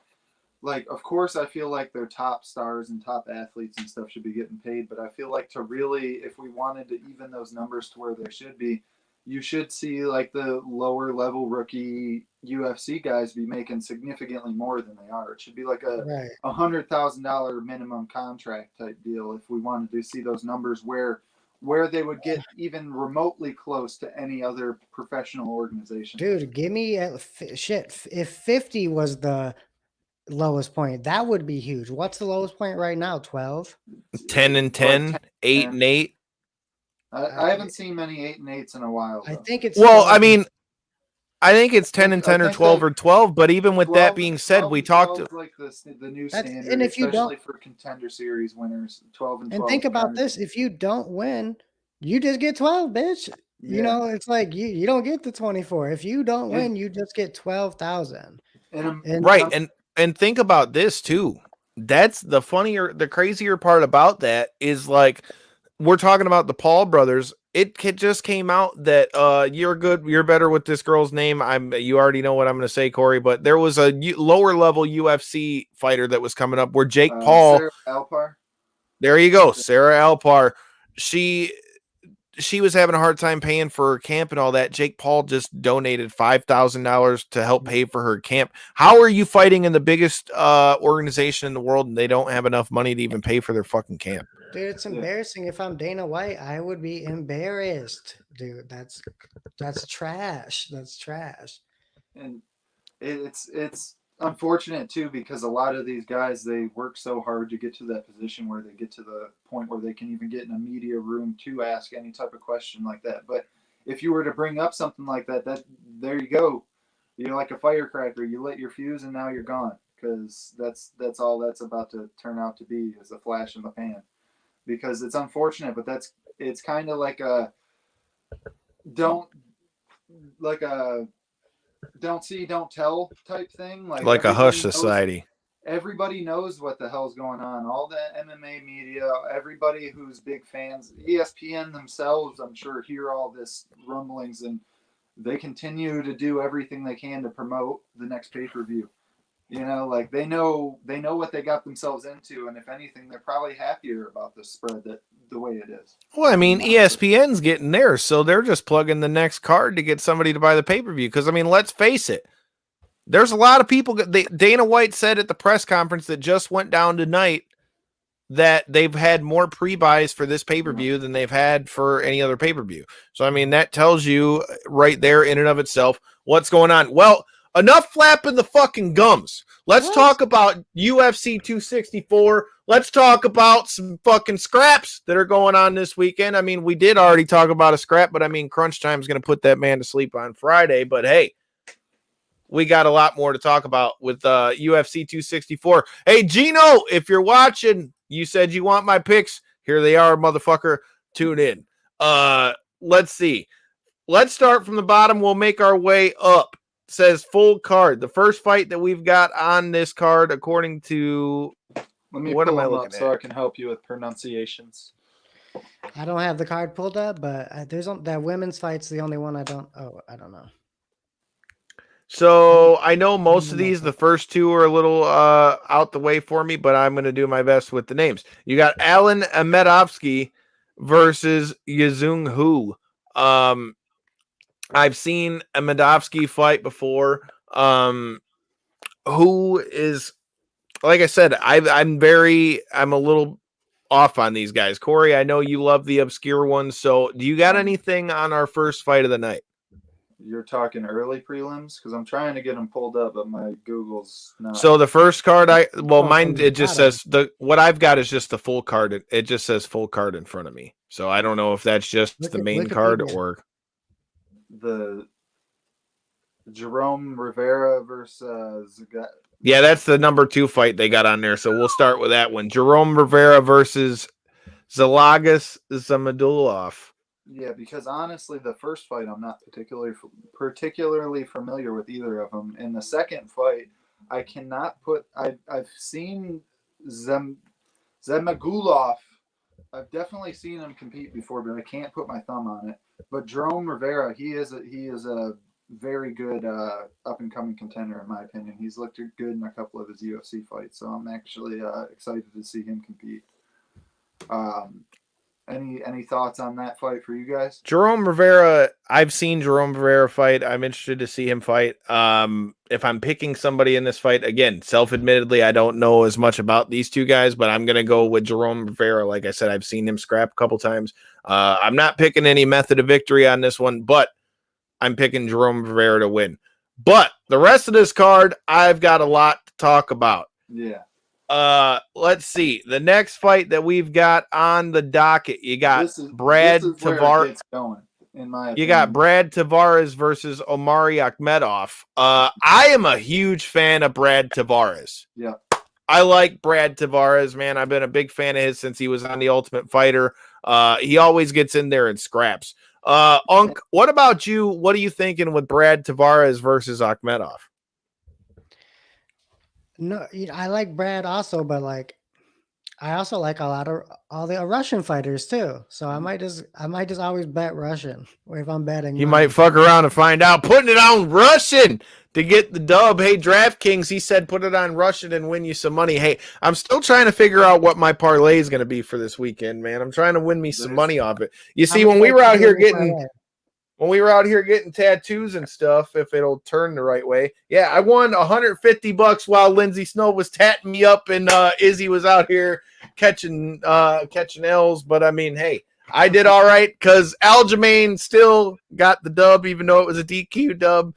like, of course, I feel like their top stars and top athletes and stuff should be getting paid, but I feel like to really, if we wanted to even those numbers to where they should be, you should see like the lower level rookie UFC guys be making significantly more than they are. It should be like a $100,000 minimum contract type deal if we wanted to see those numbers where they would get even remotely close to any other professional organization. Dude, give me shit. If 50 was the lowest point, that would be huge. What's the lowest point right now? 12? 10-10, 8-8. I haven't seen many 8-8s in a while. I think it's I mean, I think it's 10-10 or 12 or 12. But even with that being said, we talked like the new standard, and if you especially don't, for contender series winners, 12 and 12. And think about this: if you don't win, you just get 12, bitch. You know, it's like you don't get the 24. If you don't win, you just get 12,000. And think about this too. That's the crazier part about that is like we're talking about the Paul brothers. It just came out that you're better with this girl's name. You already know what I'm going to say, Corey. But there was a lower level UFC fighter that was coming up where Jake Paul. Sarah Alpar. There you go, Sarah Alpar. She was having a hard time paying for her camp and all that. Jake Paul just donated $5,000 to help pay for her camp. How are you fighting in the biggest organization in the world and they don't have enough money to even pay for their fucking camp? Dude, it's embarrassing. If I'm Dana White, I would be embarrassed. Dude, that's trash. That's trash. And it's unfortunate too, because a lot of these guys, they work so hard to get to that position where they get to the point where they can even get in a media room to ask any type of question like that. But if you were to bring up something like that there you go. You're like a firecracker. You lit your fuse and now you're gone, because that's all that's about to turn out to be, is a flash in the pan. Because it's unfortunate, but it's kind of like a don't see, don't tell type thing. Like a hush society. Everybody knows what the hell's going on. All the MMA media, everybody who's big fans, ESPN themselves, I'm sure, hear all this rumblings, and they continue to do everything they can to promote the next pay-per-view. You know, like they know what they got themselves into, and if anything, they're probably happier about the spread the way it is. Well, I mean, ESPN's getting theirs, so they're just plugging the next card to get somebody to buy the pay-per-view. Because I mean, let's face it, there's a lot of people. Dana White said at the press conference that just went down tonight that they've had more pre-buys for this pay-per-view than they've had for any other pay-per-view. So I mean, that tells you right there in and of itself what's going on. Well, enough flapping the fucking gums. Let's talk about UFC 264. Let's talk about some fucking scraps that are going on this weekend. I mean, we did already talk about a scrap, but I mean, Crunchtime is going to put that man to sleep on Friday. But hey, we got a lot more to talk about with UFC 264. Hey, Gino, if you're watching, you said you want my picks. Here they are, motherfucker. Tune in. Let's see. Let's start from the bottom. We'll make our way up. Says full card. The first fight that we've got on this card, according to let me what pull am I looking up so I can help you with pronunciations. I don't have the card pulled up, but there's that women's fight's the only one I don't. Oh, I don't know. So I know most of these, the first two are a little out the way for me, but I'm going to do my best with the names. You got Alan Amedovsky versus Yuzung Hu. I've seen a Medovsky fight before. Who is, like I said, I'm a little off on these guys. Corey, I know you love the obscure ones. So do you got anything on our first fight of the night? You're talking early prelims? Because I'm trying to get them pulled up, but my Google's not. So the first card, mine, from the it just bottom. says what I've got is just the full card. It just says full card in front of me. So I don't know if that's just Look the at main card Wikipedia. or The Jerome Rivera versus yeah, that's the number 2 fight they got on there. So we'll start with that one. Jerome Rivera versus Zalagas Zamadulov. Yeah, because honestly, the first fight I'm not particularly familiar with either of them. In the second fight, I cannot put. I've seen Zemagulov. I've definitely seen him compete before, but I can't put my thumb on it. But Jerome Rivera, he is a very good up and coming contender in my opinion. He's looked good in a couple of his UFC fights, so I'm actually excited to see him compete. Any thoughts on that fight for you guys? Jerome Rivera, I've seen Jerome Rivera fight. I'm interested to see him fight. If I'm picking somebody in this fight, again, self-admittedly, I don't know as much about these two guys, but I'm going to go with Jerome Rivera. Like I said, I've seen him scrap a couple times. I'm not picking any method of victory on this one, but I'm picking Jerome Rivera to win. But the rest of this card, I've got a lot to talk about. Yeah. Let's see. The next fight that we've got on the docket, you got Brad Tavares. You got Brad Tavares versus Omari Akhmedov. I am a huge fan of Brad Tavares. Yeah. I like Brad Tavares, man. I've been a big fan of his since he was on The Ultimate Fighter. He always gets in there and scraps. Unc, what about you? What are you thinking with Brad Tavares versus Akhmedov? No, I like Brad also, but like I also like a lot of all the Russian fighters too. So I might just always bet Russian if I'm betting. You might fuck around and find out. Putting it on Russian to get the dub. Hey, DraftKings, he said put it on Russian and win you some money. Hey, I'm still trying to figure out what my parlay is going to be for this weekend, man. I'm trying to win me some money off it. You see, when we were out here getting tattoos and stuff, if it'll turn the right way. Yeah, I won $150 while Lindsey Snow was tatting me up and Izzy was out here catching L's. But I mean, hey, I did all right because Aljamain still got the dub, even though it was a DQ dub.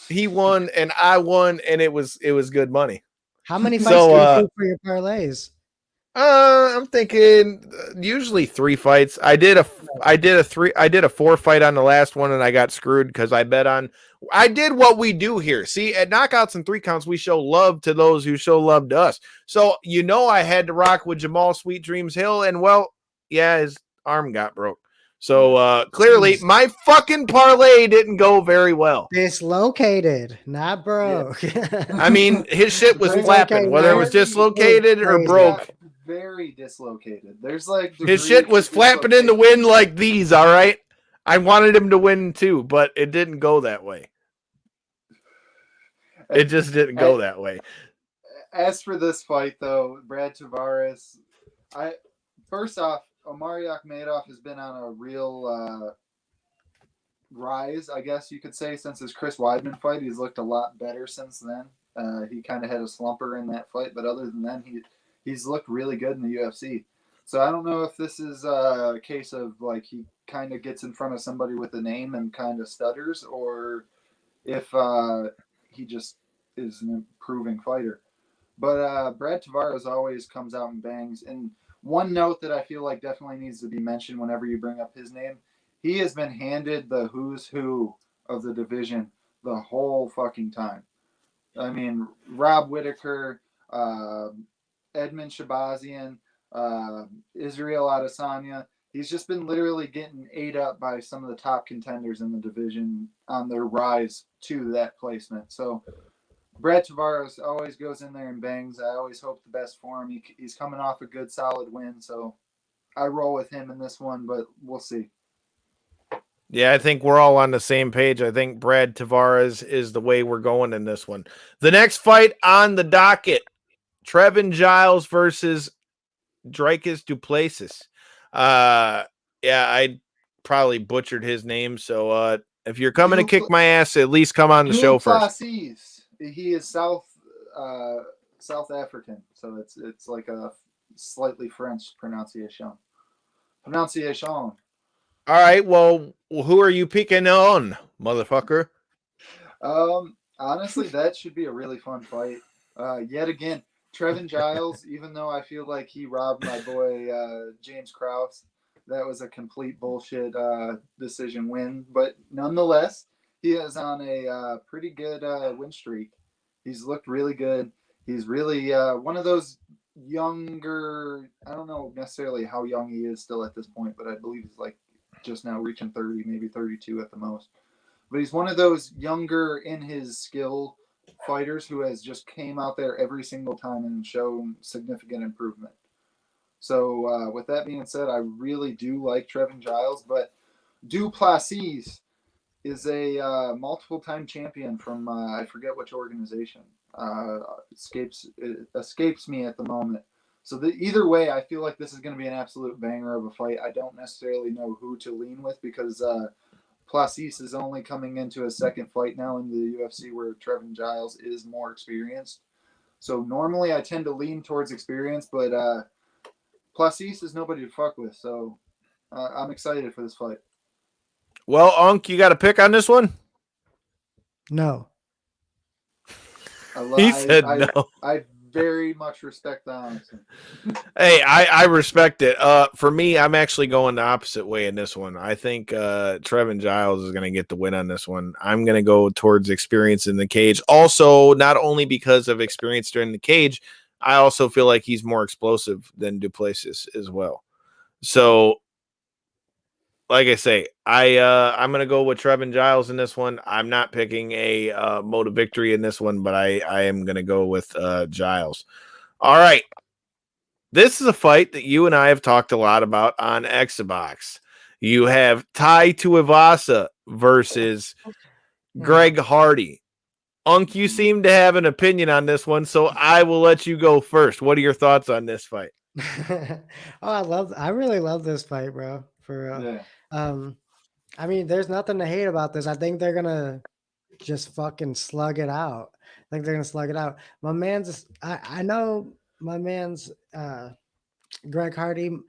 He won and I won, and it was good money. How many fights do you do for your parlays? I'm thinking usually 3 fights. I did a 4 fight on the last one, and I got screwed because I did what we do here. See, at Knockouts and 3 Counts, we show love to those who show love to us. So I had to rock with Jamal Sweet Dreams Hill, and well, yeah, his arm got broke. So clearly, my fucking parlay didn't go very well. Dislocated, not broke. Yeah. I mean, his shit was flapping, whether it was dislocated or broke. Very dislocated. There's like his shit was flapping in the wind like these. All right, I wanted him to win too, but it didn't go that way. It just didn't go that way. As for this fight, though, Brad Tavares, first off, Omari Akhmedov has been on a real rise, I guess you could say, since his Chris Weidman fight. He's looked a lot better since then. He kind of had a slumper in that fight, but other than that, he's looked really good in the UFC. So I don't know if this is a case of like he kind of gets in front of somebody with a name and kind of stutters, or if he just is an improving fighter. But Brad Tavares always comes out and bangs. And one note that I feel like definitely needs to be mentioned whenever you bring up his name, he has been handed the who's who of the division the whole fucking time. I mean, Rob Whittaker, Edmund Shabazian, Israel Adesanya. He's just been literally getting ate up by some of the top contenders in the division on their rise to that placement. So Brad Tavares always goes in there and bangs. I always hope the best for him. He's coming off a good, solid win, so I roll with him in this one, but we'll see. Yeah, I think we're all on the same page. I think Brad Tavares is the way we're going in this one. The next fight on the docket, Trevin Giles versus Dricus Duplessis. Yeah, I probably butchered his name, so if you're coming to kick my ass, at least come on the show first. He is South African, so it's like a slightly French pronunciation. All right. Well, who are you picking on, motherfucker? Honestly, that should be a really fun fight. Yet again, Trevin Giles, even though I feel like he robbed my boy James Krause, that was a complete bullshit decision win. But nonetheless, he is on a pretty good win streak. He's looked really good. He's really one of those younger. I don't know necessarily how young he is still at this point, but I believe he's like just now reaching 30, maybe 32 at the most. But he's one of those younger in his skill fighters who has just came out there every single time and shown significant improvement. So with that being said, I really do like Trevin Giles, but Duplessis is a multiple-time champion from I forget which organization. Escapes me at the moment. So either way, I feel like this is going to be an absolute banger of a fight. I don't necessarily know who to lean with because Plessis is only coming into a second fight now in the UFC where Trevin Giles is more experienced. So normally I tend to lean towards experience, but Plessis is nobody to fuck with. So I'm excited for this fight. Well, Unc, you got a pick on this one? No. He said no. I very much respect the honesty. Hey, I respect it. For me, I'm actually going the opposite way in this one. I think Trevin Giles is going to get the win on this one. I'm going to go towards experience in the cage. Also, not only because of experience during the cage, I also feel like he's more explosive than Duplessis as well. So, like I say, I'm going to go with Trevin Giles in this one. I'm not picking a mode of victory in this one, but I am going to go with Giles. All right. This is a fight that you and I have talked a lot about on Xbox. You have Tai Tuivasa versus Greg Hardy. Unc, you seem to have an opinion on this one, so I will let you go first. What are your thoughts on this fight? I really love this fight, bro. For real. Yeah. I mean, there's nothing to hate about this. I think they're gonna just fucking slug it out. I think they're gonna slug it out. I know my man's Greg Hardy.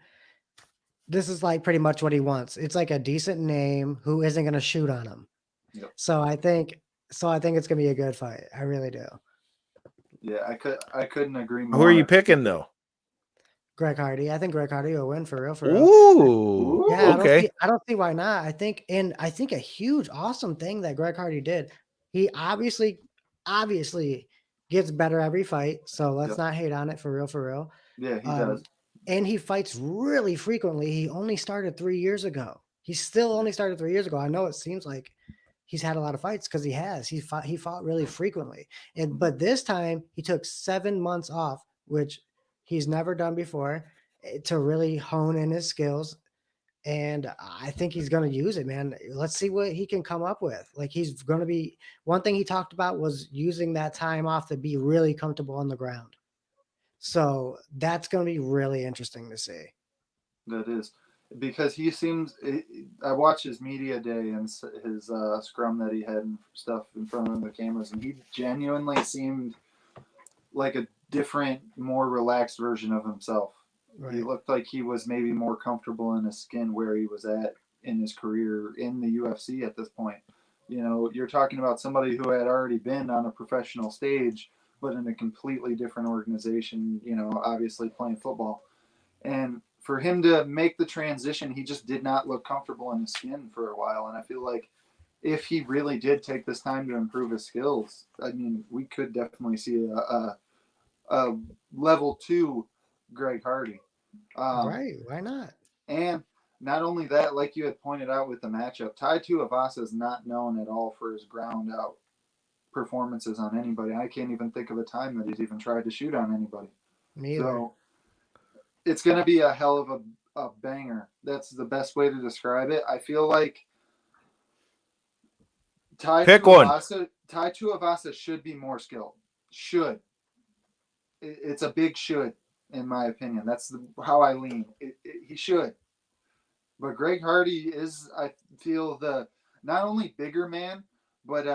This is like pretty much what he wants. It's like a decent name who isn't gonna shoot on him. Yep. So I think it's gonna be a good fight. I really do. Yeah, I couldn't agree more. Who are you picking though? Greg Hardy. I think Greg Hardy will win for real. Ooh, yeah. Okay. I don't see why not. I think a huge, awesome thing that Greg Hardy did. He obviously gets better every fight. So let's not hate on it for real. Yeah, he does. And he fights really frequently. He only started 3 years ago. He still only started 3 years ago. I know it seems like he's had a lot of fights because he has. He fought really frequently. But this time he took 7 months off, which he's never done before, to really hone in his skills. And I think he's going to use it, man. Let's see what he can come up with. Like he's going to be, one thing he talked about was using that time off to be really comfortable on the ground. So that's going to be really interesting to see. That is. Because he seems, I watched his media day and his scrum that he had and stuff in front of the cameras, and he genuinely seemed like a different, more relaxed version of himself. Right. He looked like he was maybe more comfortable in his skin where he was at in his career in the UFC at this point. You know, you're talking about somebody who had already been on a professional stage, but in a completely different organization, you know, obviously playing football. And for him to make the transition, he just did not look comfortable in his skin for a while. And I feel like if he really did take this time to improve his skills, I mean, we could definitely see a level 2 Greg Hardy. Right. Why not? And not only that, like you had pointed out with the matchup, Tai Tuivasa is not known at all for his ground out performances on anybody. I can't even think of a time that he's even tried to shoot on anybody. Neither. So it's going to be a hell of a banger. That's the best way to describe it. I feel like Tai Tuivasa should be more skilled. Should. It's a big should, in my opinion. That's how I lean. He should. But Greg Hardy is, I feel, the not only bigger man, but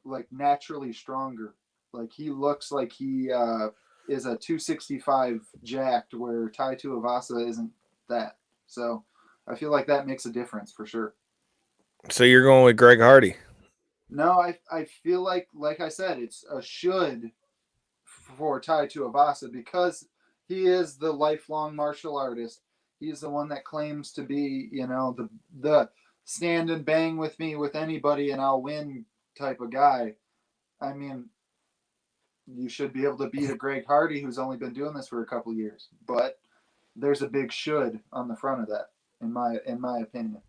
like naturally stronger. Like he looks like he is a 265 jacked, where Tai Tuivasa isn't that. So I feel like that makes a difference for sure. So you're going with Greg Hardy? No, I feel like I said, it's a should for Tai Tuivasa because he is the lifelong martial artist. He's the one that claims to be, the stand and bang with me with anybody and I'll win type of guy. I mean, you should be able to beat a Greg Hardy who's only been doing this for a couple years, but there's a big should on the front of that, in my opinion.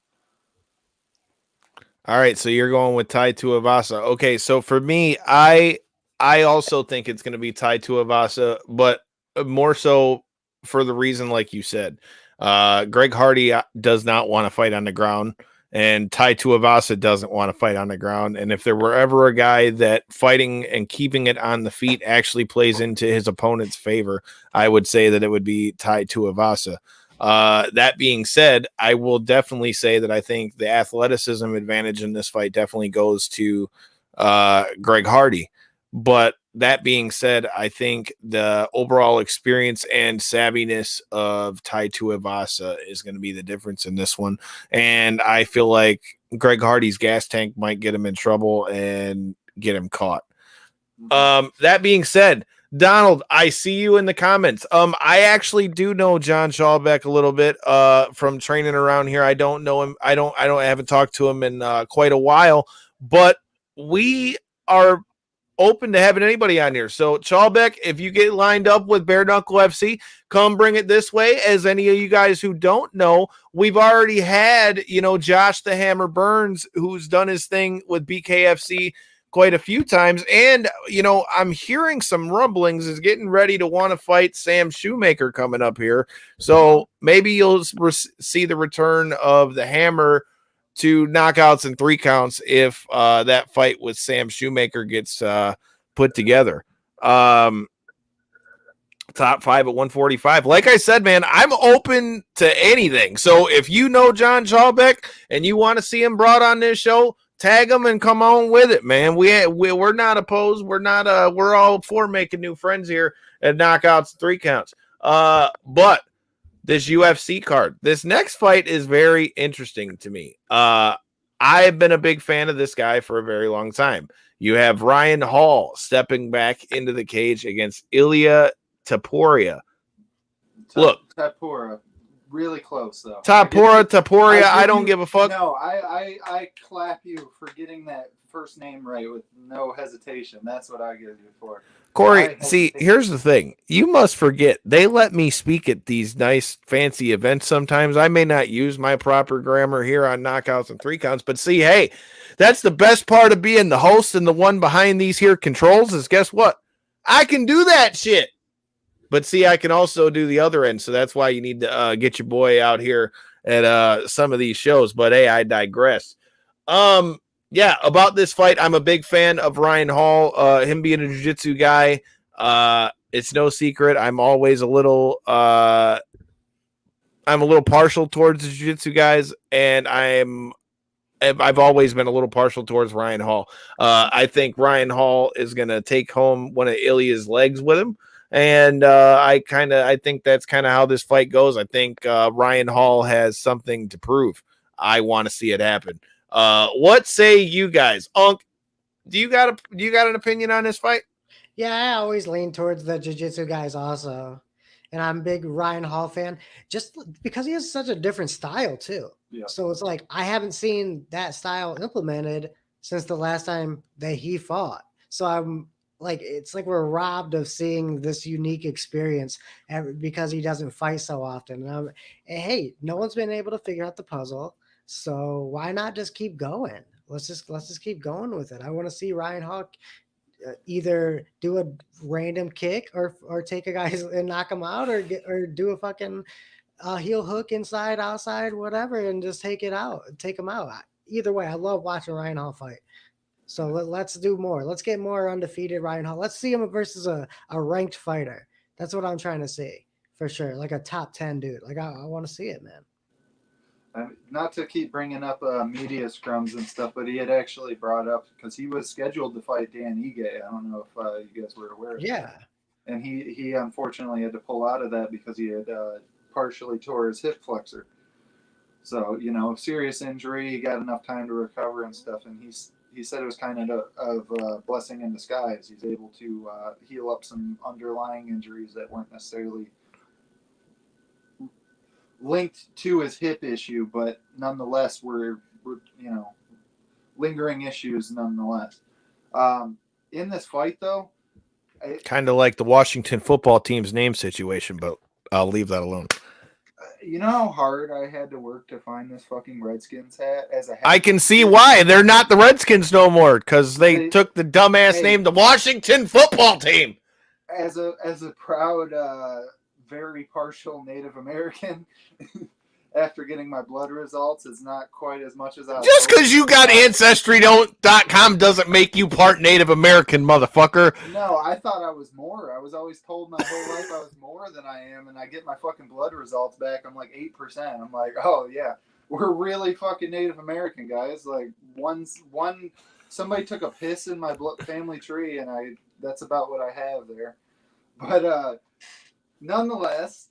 All right, so you're going with Tai Tuivasa. Okay, so for me, I also think it's going to be Tai Tuivasa, but more so for the reason like you said. Greg Hardy does not want to fight on the ground, and Tai Tuivasa doesn't want to fight on the ground. And if there were ever a guy that fighting and keeping it on the feet actually plays into his opponent's favor, I would say that it would be Tai Tuivasa. That being said, I will definitely say that I think the athleticism advantage in this fight definitely goes to Greg Hardy. But that being said, I think the overall experience and savviness of Tai Tuivasa is going to be the difference in this one. And I feel like Greg Hardy's gas tank might get him in trouble and get him caught. That being said, Donald, I see you in the comments. I actually do know John Schaubeck a little bit from training around here. I don't know him. I haven't talked to him in quite a while, but we are open to having anybody on here. So Schaubeck, if you get lined up with Bare Knuckle FC, come bring it this way. As any of you guys who don't know, we've already had, Josh the Hammer Burns, who's done his thing with BKFC quite a few times. And, I'm hearing some rumblings is getting ready to want to fight Sam Shoemaker coming up here. So maybe you'll see the return of the Hammer to knockouts and 3 counts if that fight with Sam Shoemaker gets put together. Top 5 at 145. Like I said, man, I'm open to anything. So if you know John Schaubeck and you want to see him brought on this show, tag them and come on with it, man. We're not opposed. We're all for making new friends here at knockouts 3 counts. But this UFC card, this next fight is very interesting to me. I've been a big fan of this guy for a very long time. You have Ryan Hall stepping back into the cage against Ilya Taporia. Look, Tapora. Really close though. Taporia. I don't give a fuck. No, I clap you for getting that first name right with no hesitation. That's what I give you for. Corey, see, here's the thing. You must forget, they let me speak at these nice, fancy events sometimes. I may not use my proper grammar here on knockouts and 3 counts, but see, hey, that's the best part of being the host and the one behind these here controls is guess what? I can do that shit. But see, I can also do the other end, so that's why you need to get your boy out here at some of these shows. But hey, I digress. Yeah, about this fight, I'm a big fan of Ryan Hall. Him being a jiu-jitsu guy, it's no secret. I'm always a little partial towards the jiu-jitsu guys, and I've always been a little partial towards Ryan Hall. I think Ryan Hall is gonna take home one of Ilya's legs with him. And I think that's kind of how this fight goes. I think Ryan Hall has something to prove. I want to see it happen. What say you guys? Unc, do you got an opinion on this fight? Yeah, I always lean towards the jiu-jitsu guys also. And I'm a big Ryan Hall fan just because he has such a different style too. Yeah. So it's like I haven't seen that style implemented since the last time that he fought. So I'm like, it's like we're robbed of seeing this unique experience because he doesn't fight so often. And hey, no one's been able to figure out the puzzle. So why not just keep going? Let's just keep going with it. I want to see Ryan Hall either do a random kick or take a guy and knock him out or do a fucking heel hook inside, outside, whatever, and just take him out. Either way, I love watching Ryan Hall fight. So let's do more. Let's get more undefeated Ryan Hall. Let's see him versus a ranked fighter. That's what I'm trying to see for sure. Like a top 10 dude. Like I want to see it, man. Not to keep bringing up media scrums and stuff, but he had actually brought up because he was scheduled to fight Dan Ige. I don't know if you guys were aware of that. Yeah. And he unfortunately had to pull out of that because he had partially tore his hip flexor. So, serious injury, he got enough time to recover and stuff, and he said it was kind of a blessing in disguise. He's able to heal up some underlying injuries that weren't necessarily linked to his hip issue, but nonetheless were lingering issues nonetheless. In this fight, though, Kind of like the Washington football team's name situation, but I'll leave that alone. you know how hard I had to work to find this fucking Redskins hat as a hat? I can see why. They're not the Redskins no more because they took the dumbass name, the Washington football team. As a proud, very partial Native American, after getting my blood results, it's not quite as much as I was Just because you got Ancestry.com doesn't make you part Native American, motherfucker. No, I thought I was more. I was always told my whole life I was more than I am, and I get my fucking blood results back. I'm like 8%. I'm like, oh yeah, we're really fucking Native American, guys. Like somebody took a piss in my family tree, and that's about what I have there. But nonetheless,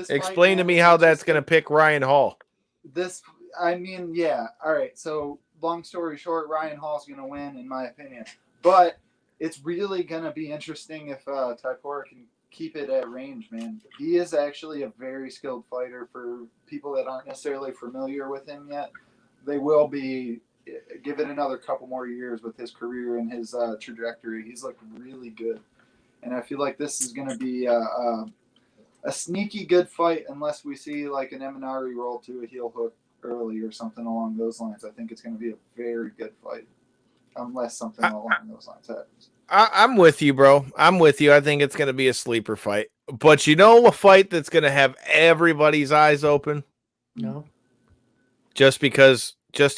Explain to me how that's going to pick Ryan Hall. Yeah. All right. So, long story short, Ryan Hall's going to win, in my opinion. But it's really going to be interesting if Taipora can keep it at range, man. He is actually a very skilled fighter. For people that aren't necessarily familiar with him yet, they will be. Give it another couple more years with his career and his trajectory. He's looked really good. And I feel like this is going to be a sneaky good fight unless we see like an Eminari roll to a heel hook early or something along those lines. I think it's going to be a very good fight unless something along those lines happens. I'm with you, bro. I'm with you. I think it's going to be a sleeper fight. But you know a fight that's going to have everybody's eyes open? No. Just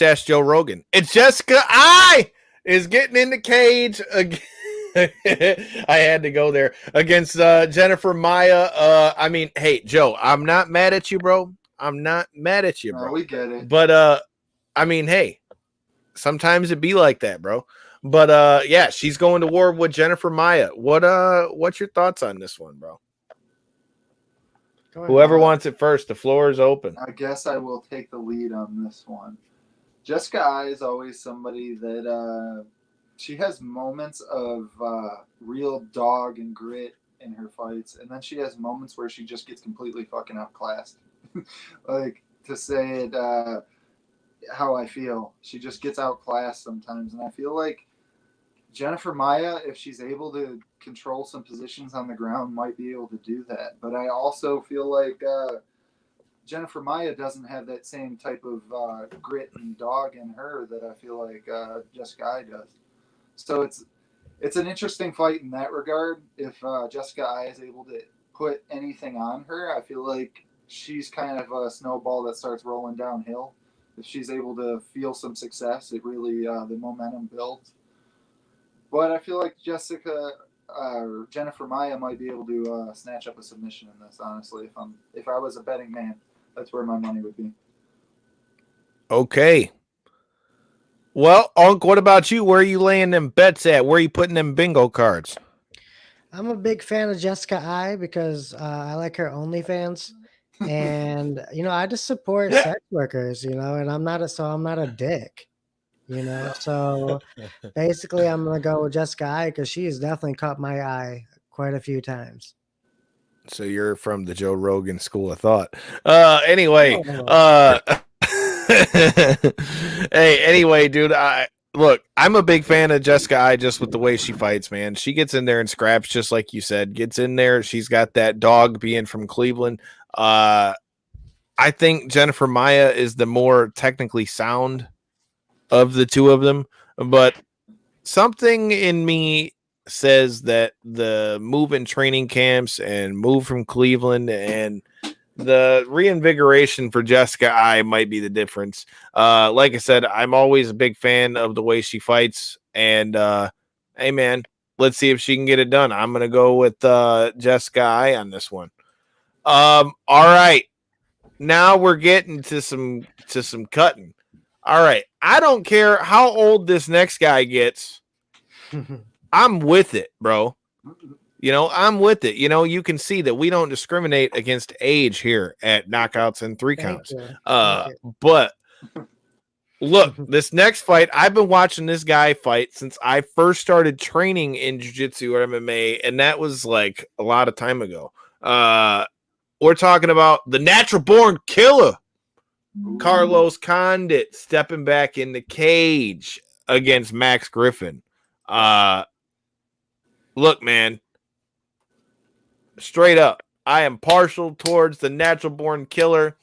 ask Joe Rogan. It's Jessica I is getting in the cage again. I had to go there against Jennifer Maya. I mean, hey, Joe, I'm not mad at you, bro. I'm not mad at you, bro. No, we get it. But I mean, hey, sometimes it be like that, bro. But yeah, she's going to war with Jennifer Maya. What's your thoughts on this one, bro? Whoever wants it first, the floor is open. I guess I will take the lead on this one. Jessica I is always somebody that she has moments of real dog and grit in her fights, and then she has moments where she just gets completely fucking outclassed. Like, to say it how I feel, she just gets outclassed sometimes, and I feel like Jennifer Maya, if she's able to control some positions on the ground, might be able to do that. But I also feel like Jennifer Maya doesn't have that same type of grit and dog in her that I feel like Jessica I does. So it's an interesting fight in that regard. If Jessica I is able to put anything on her, I feel like she's kind of a snowball that starts rolling downhill. If she's able to feel some success, it really the momentum builds. But I feel like Jennifer Maya might be able to snatch up a submission in this. Honestly, if I was a betting man, that's where my money would be. Okay. Well, Unc, what about you? Where are you laying them bets at? Where are you putting them bingo cards? I'm a big fan of Jessica I because I like her OnlyFans, and I just support sex workers, and I'm not a dick, So basically, I'm gonna go with Jessica I because she has definitely caught my eye quite a few times. So you're from the Joe Rogan school of thought. Anyway, hey, anyway, dude, I'm a big fan of Jessica I just with the way she fights, man. She gets in there and scraps just like you said, gets in there. She's got that dog being from Cleveland. I think Jennifer Maya is the more technically sound of the two of them, but something in me says that the move in training camps and move from Cleveland and the reinvigoration for Jessica I might be the difference. Like I said, I'm always a big fan of the way she fights, and hey man, let's see if she can get it done. I'm gonna go with Jessica I on this one. All right, now we're getting to some cutting. All right, I don't care how old this next guy gets. I'm with it, bro. I'm with it. You can see that we don't discriminate against age here at Knockouts and Three Counts. Thank you. But look, this next fight, I've been watching this guy fight since I first started training in jiu-jitsu or MMA, and that was like a lot of time ago. We're talking about the natural-born killer, Carlos Condit, stepping back in the cage against Max Griffin. Look, man, straight up, I am partial towards the natural-born killer.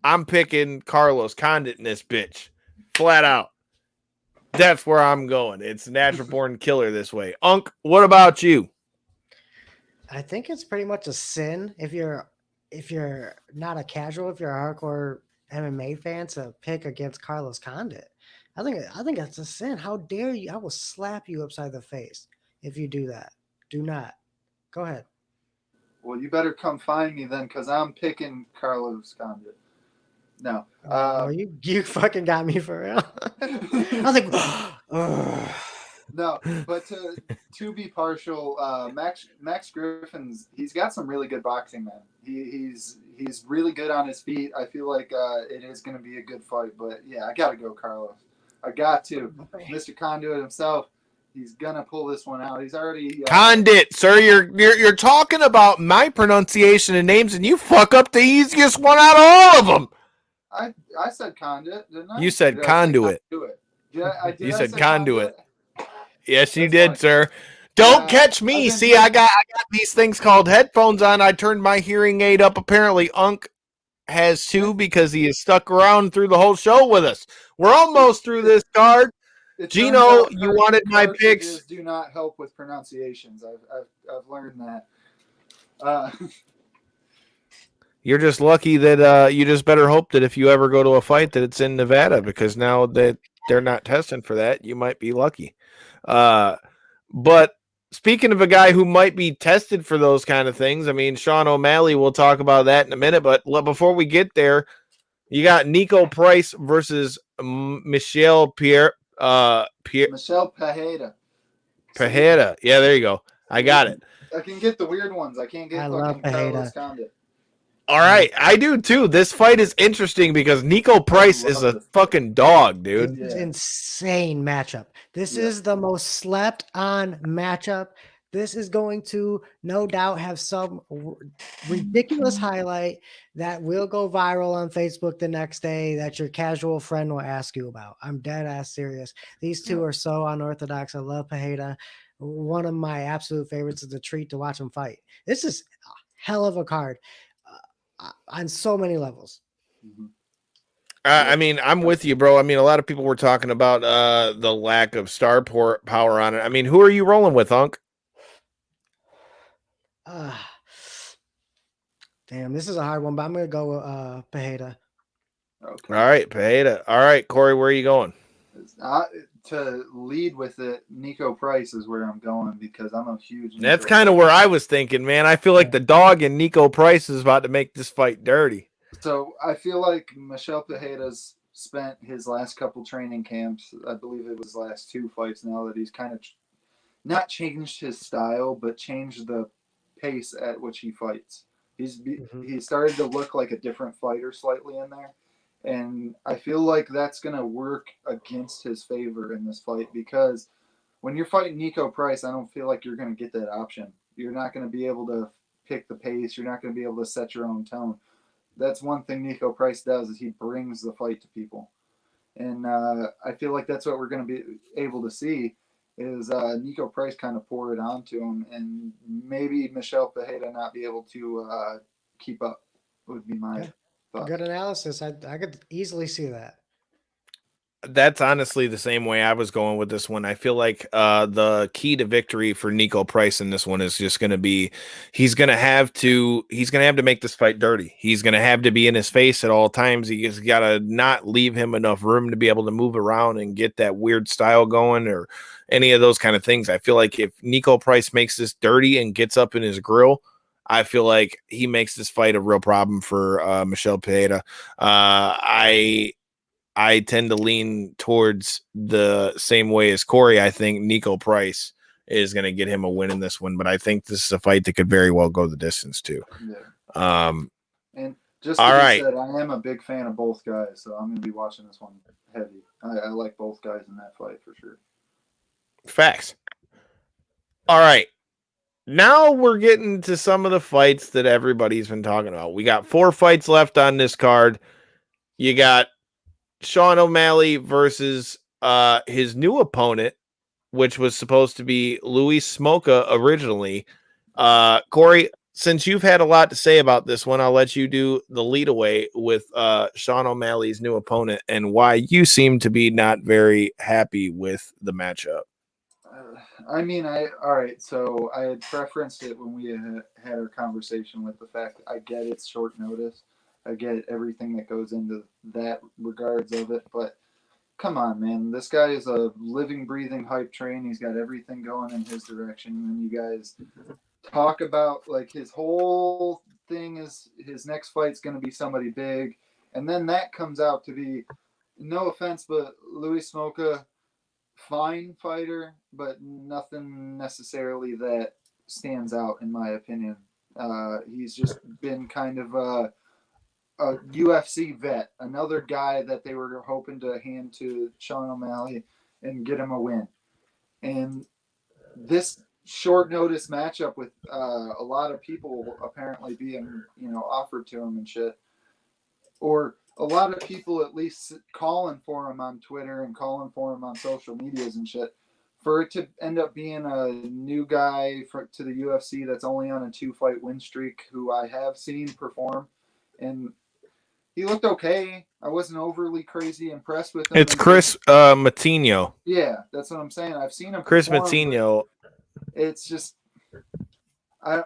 I'm picking Carlos Condit in this bitch. Flat out. That's where I'm going. It's natural born killer this way. Unc, what about you? I think it's pretty much a sin if you're not a casual, if you're a hardcore MMA fan, to pick against Carlos Condit. I think that's a sin. How dare you? I will slap you upside the face if you do that. Do not. Go ahead. Well, you better come find me then, because I'm picking Carlos Condit. No. You fucking got me for real. I was like, no, but to be partial, Max Griffin's, he's got some really good boxing, man. He's really good on his feet. I feel like it is going to be a good fight, but yeah, I got to go Carlos. I got to. Mr. Conduit himself, he's gonna pull this one out. He's already Condit, sir. You're talking about my pronunciation and names, and you fuck up the easiest one out of all of them. I said Condit, didn't I? You said conduit. You said conduit. Yes, you did, sir. Don't catch me. See, I got these things called headphones on. I turned my hearing aid up. Apparently, Unc has too, because he is stuck around through the whole show with us. We're almost through this card. Gino, you wanted my picks. Do not help with pronunciations. I've learned that. You're just lucky that you just better hope that if you ever go to a fight that it's in Nevada, because now that they're not testing for that, you might be lucky. But speaking of a guy who might be tested for those kind of things, I mean, Sean O'Malley, we'll talk about that in a minute. But before we get there, you got Nico Price versus Michel Pierre. Michel Pajeda. Pajeda. Yeah, there you go. I got it. I can get the weird ones. I can't get fucking Carlos Condit. All right, I do too. This fight is interesting because Nico Price is a fucking dog, dude. It's insane matchup. This is the most slept on matchup. This is going to no doubt have some ridiculous highlight that will go viral on Facebook the next day that your casual friend will ask you about. I'm dead ass serious. These two are so unorthodox. I love Pajeda. One of my absolute favorites. Is a treat to watch them fight. This is a hell of a card. On so many levels. I mean, I'm with you, bro. I mean, a lot of people were talking about the lack of star power on it. I mean, who are you rolling with, Unc? Damn, this is a hard one, but I'm going to go Pajeda. Okay. All right, Pajeda. All right, Corey, where are you going? To lead with it, Nico Price is where I'm going, because I'm a huge. That's kind of where I was thinking, man. I feel like the dog in Nico Price is about to make this fight dirty. So I feel like Michel Pajeda's spent his last couple training camps. I believe it was last two fights now that he's kind of not changed his style, but changed the pace at which he fights. He started to look like a different fighter slightly in there. And I feel like that's going to work against his favor in this fight, because when you're fighting Nico Price, I don't feel like you're going to get that option. You're not going to be able to pick the pace. You're not going to be able to set your own tone. That's one thing Nico Price does, is he brings the fight to people. And I feel like that's what we're going to be able to see, is Nico Price kind of pour it onto him, and maybe Michel Pajeda not be able to keep up, would be my thought. Good analysis. I could easily see that. That's honestly the same way I was going with this one. I feel like the key to victory for Nico Price in this one is just going to be he's going to have to make this fight dirty. He's going to have to be in his face at all times. He's got to not leave him enough room to be able to move around and get that weird style going or any of those kind of things. I feel like if Nico Price makes this dirty and gets up in his grill, I feel like he makes this fight a real problem for Michel Pajeda. I tend to lean towards the same way as Corey. I think Nico Price is going to get him a win in this one. But I think this is a fight that could very well go the distance too. Yeah. And just to all be right. said, I am a big fan of both guys, so I'm going to be watching this one heavy. I like both guys in that fight for sure. Facts. All right. Now we're getting to some of the fights that everybody's been talking about. We got 4 fights left on this card. You got Sean O'Malley versus his new opponent, which was supposed to be Louis Smolka originally. Corey, since you've had a lot to say about this one, I'll let you do the lead away with Sean O'Malley's new opponent and why you seem to be not very happy with the matchup. All right. So I had preferenced it when we had our conversation with the fact that I get it's short notice. I get everything that goes into that regards of it, but come on, man. This guy is a living, breathing hype train. He's got everything going in his direction. And you guys talk about like his whole thing is his next fight's going to be somebody big. And then that comes out to be, no offense, but Louis Smolka, fine fighter, but nothing necessarily that stands out in my opinion. He's just been kind of a UFC vet, another guy that they were hoping to hand to Sean O'Malley and get him a win. And this short notice matchup with a lot of people apparently being, offered to him and shit, or a lot of people at least calling for him on Twitter and calling for him on social medias and shit, for it to end up being a new guy to the UFC that's only on a 2-fight win streak, who I have seen perform, and he looked okay. I wasn't overly crazy impressed with him. It's Chris Matinho. Yeah, that's what I'm saying. I've seen him Chris perform, Matinho. It's just, I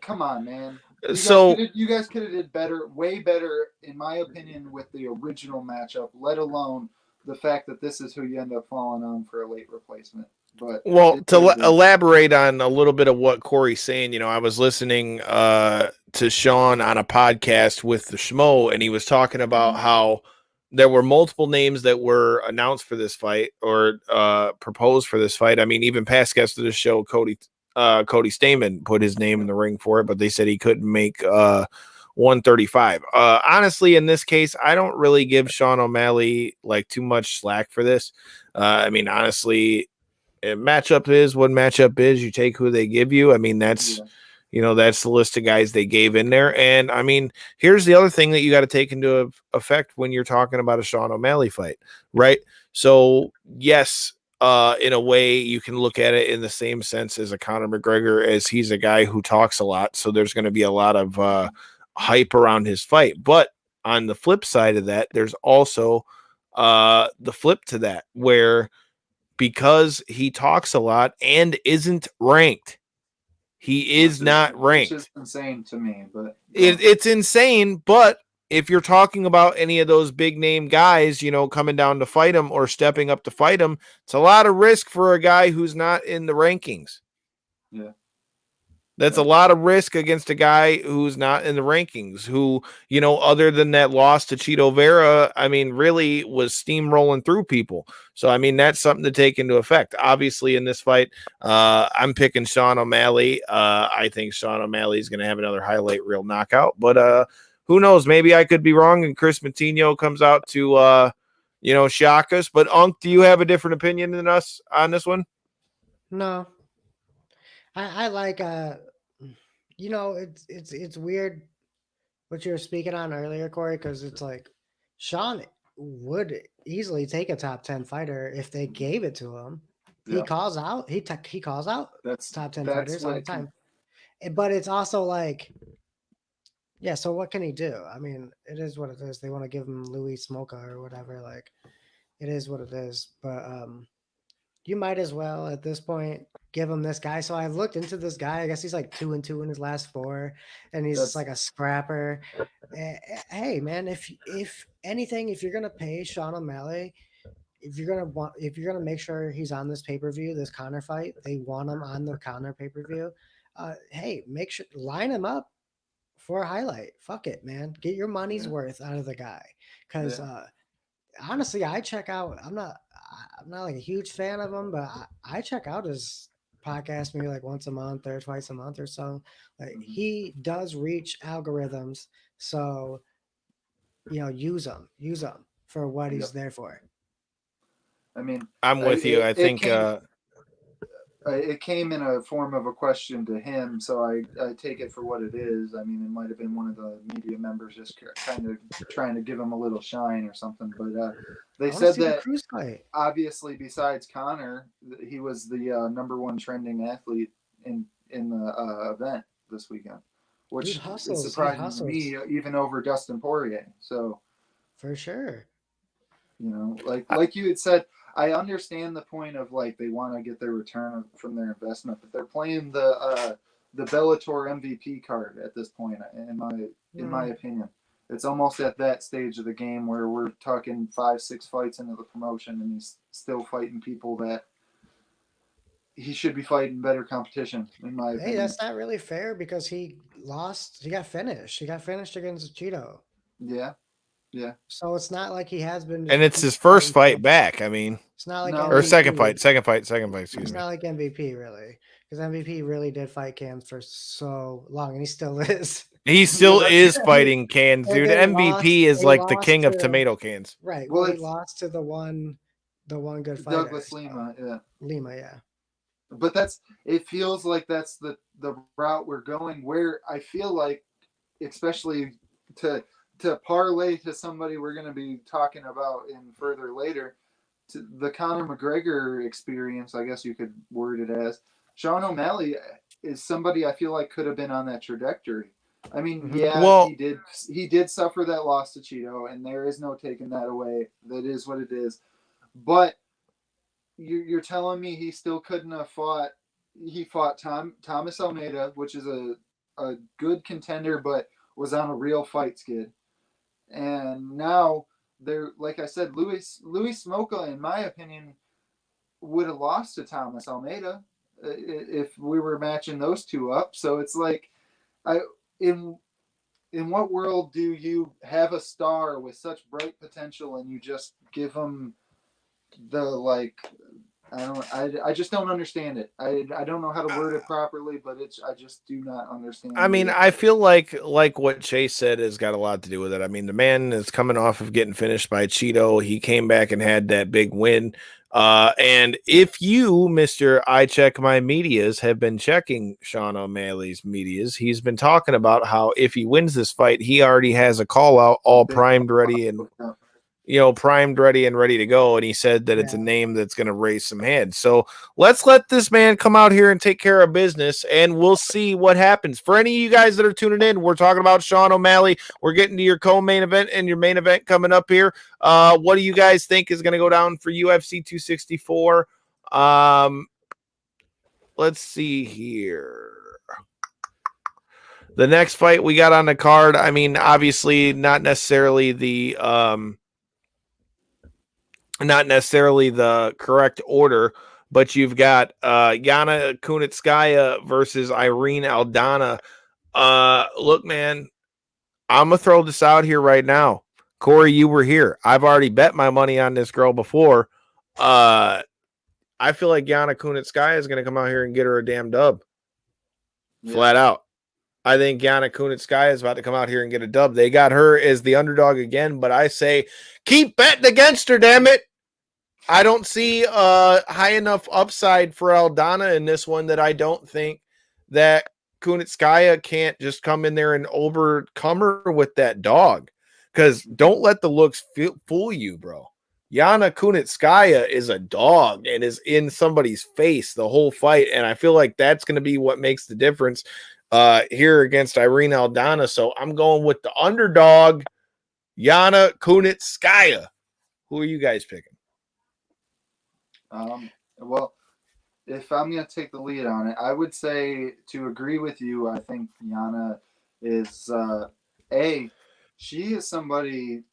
come on, man. You guys could have did better, way better, in my opinion, with the original matchup, let alone the fact that this is who you end up falling on for a late replacement. But elaborate on a little bit of what Corey's saying, I was listening to Sean on a podcast with the Schmo, and he was talking about how there were multiple names that were announced for this fight or proposed for this fight. I mean, even past guest of the show, Cody Stamen put his name in the ring for it, but they said he couldn't make 135. Honestly, in this case, I don't really give Sean O'Malley like too much slack for this. I mean, honestly, matchup is what matchup is. You take who they give you. I mean, that's that's the list of guys they gave in there. And I mean, here's the other thing that you got to take into effect when you're talking about a Sean O'Malley fight, right? So yes, in a way you can look at it in the same sense as a Conor McGregor, as he's a guy who talks a lot. So there's going to be a lot of hype around his fight. But on the flip side of that, there's also the flip to that, where because he talks a lot and isn't ranked, he is not ranked. Which is insane to me, but it's insane. But if you're talking about any of those big name guys, coming down to fight him or stepping up to fight him, it's a lot of risk for a guy who's not in the rankings. Yeah. That's a lot of risk against a guy who's not in the rankings, who, other than that loss to Cheeto Vera, I mean, really was steamrolling through people. So, I mean, that's something to take into effect. Obviously, in this fight, I'm picking Sean O'Malley. I think Sean O'Malley is going to have another highlight reel knockout, but who knows? Maybe I could be wrong and Chris Matinho comes out to, shock us. But, Unc, do you have a different opinion than us on this one? No. I like it's weird what you were speaking on earlier, Corey, because it's like Sean would easily take a top 10 fighter if they gave it to him. Yeah. He calls out that's top 10 fighters all the time. But it's also like, yeah, so what can he do? I mean, it is what it is. They want to give him Louis Smolka or whatever, like it is what it is. But you might as well at this point give him this guy. So I've looked into this guy. I guess he's like 2-2 in his last 4, and he's just like a scrapper. Hey man, if anything, if you're gonna pay Sean O'Malley, if you're gonna make sure he's on this pay-per-view, this Conor fight, they want him on the Conor pay-per-view. Hey, make sure line him up for a highlight. Fuck it, man. Get your money's worth out of the guy. Because honestly, I check out. I'm not like a huge fan of him, but I check out his podcast maybe like once a month or twice a month or so. Like he does reach algorithms, so use them for what he's there for. I mean, I'm with you. I think it came in a form of a question to him, so I take it for what it is. I mean, it might have been one of the media members just kind of trying to give him a little shine or something. But they said that obviously, besides Connor, he was the #1 trending athlete in the event this weekend, which is surprising to me, even over Dustin Poirier. So for sure, like you had said. I understand the point of like they want to get their return from their investment, but they're playing the Bellator MVP card at this point. In my opinion, it's almost at that stage of the game where we're talking 5-6 fights into the promotion, and he's still fighting people that he should be fighting better competition. In my opinion, that's not really fair because he lost. He got finished. He got finished against Cheeto. Yeah. Yeah. So it's not like he has been, and it's his first fight back. I mean, it's not like or second fight. Excuse me. It's not like MVP really, because MVP really did fight Cans for so long, and he still is. He still is fighting cans, dude. MVP is like the king of tomato cans. Right. Well, he lost to the one good fighter, Douglas Lima. Yeah. Lima, yeah. But it feels like that's the route we're going. Where I feel like, especially to parlay to somebody we're going to be talking about in further later, to the Conor McGregor experience, I guess you could word it as. Sean O'Malley is somebody I feel like could have been on that trajectory. I mean, he did suffer that loss to Cheeto, and there is no taking that away. That is what it is. But you're telling me he still couldn't have fought? He fought Thomas Almeida, which is a good contender, but was on a real fight skid. And now they're, like I said, Louis Smolka, in my opinion, would have lost to Thomas Almeida if we were matching those two up. So it's like, in what world do you have a star with such bright potential and you just give him the I just don't understand it. I don't know how to word it properly, but I just do not understand. I mean, I feel like what Chase said has got a lot to do with it. I mean, the man is coming off of getting finished by Cheeto. He came back and had that big win. And if you, Mr. I Check My Medias, have been checking Sean O'Malley's medias, he's been talking about how if he wins this fight, he already has a call out all primed, ready, and primed, ready, and ready to go. And he said that it's a name that's going to raise some heads. So let's let this man come out here and take care of business, and we'll see what happens. For any of you guys that are tuning in, we're talking about Sean O'Malley. We're getting to your co-main event and your main event coming up here. What do you guys think is going to go down for UFC 264? Let's see here. The next fight we got on the card, I mean, obviously not necessarily the correct order, but you've got Yana Kunitskaya versus Irene Aldana. Look, man, I'm going to throw this out here right now. Corey, you were here. I've already bet my money on this girl before. I feel like Yana Kunitskaya is going to come out here and get her a damn dub. Yeah. Flat out. I think Yana Kunitskaya is about to come out here and get a dub. They got her as the underdog again, but I say keep betting against her, damn it. I don't see high enough upside for Aldana in this one that I don't think that Kunitskaya can't just come in there and overcome her with that dog. Because don't let the looks fool you, bro. Yana Kunitskaya is a dog and is in somebody's face the whole fight, and I feel like that's going to be what makes the difference here against Irene Aldana. So I'm going with the underdog, Yana Kunitskaya. Who are you guys picking? Well, if I'm going to take the lead on it, I would say, to agree with you, I think Yana is she is somebody,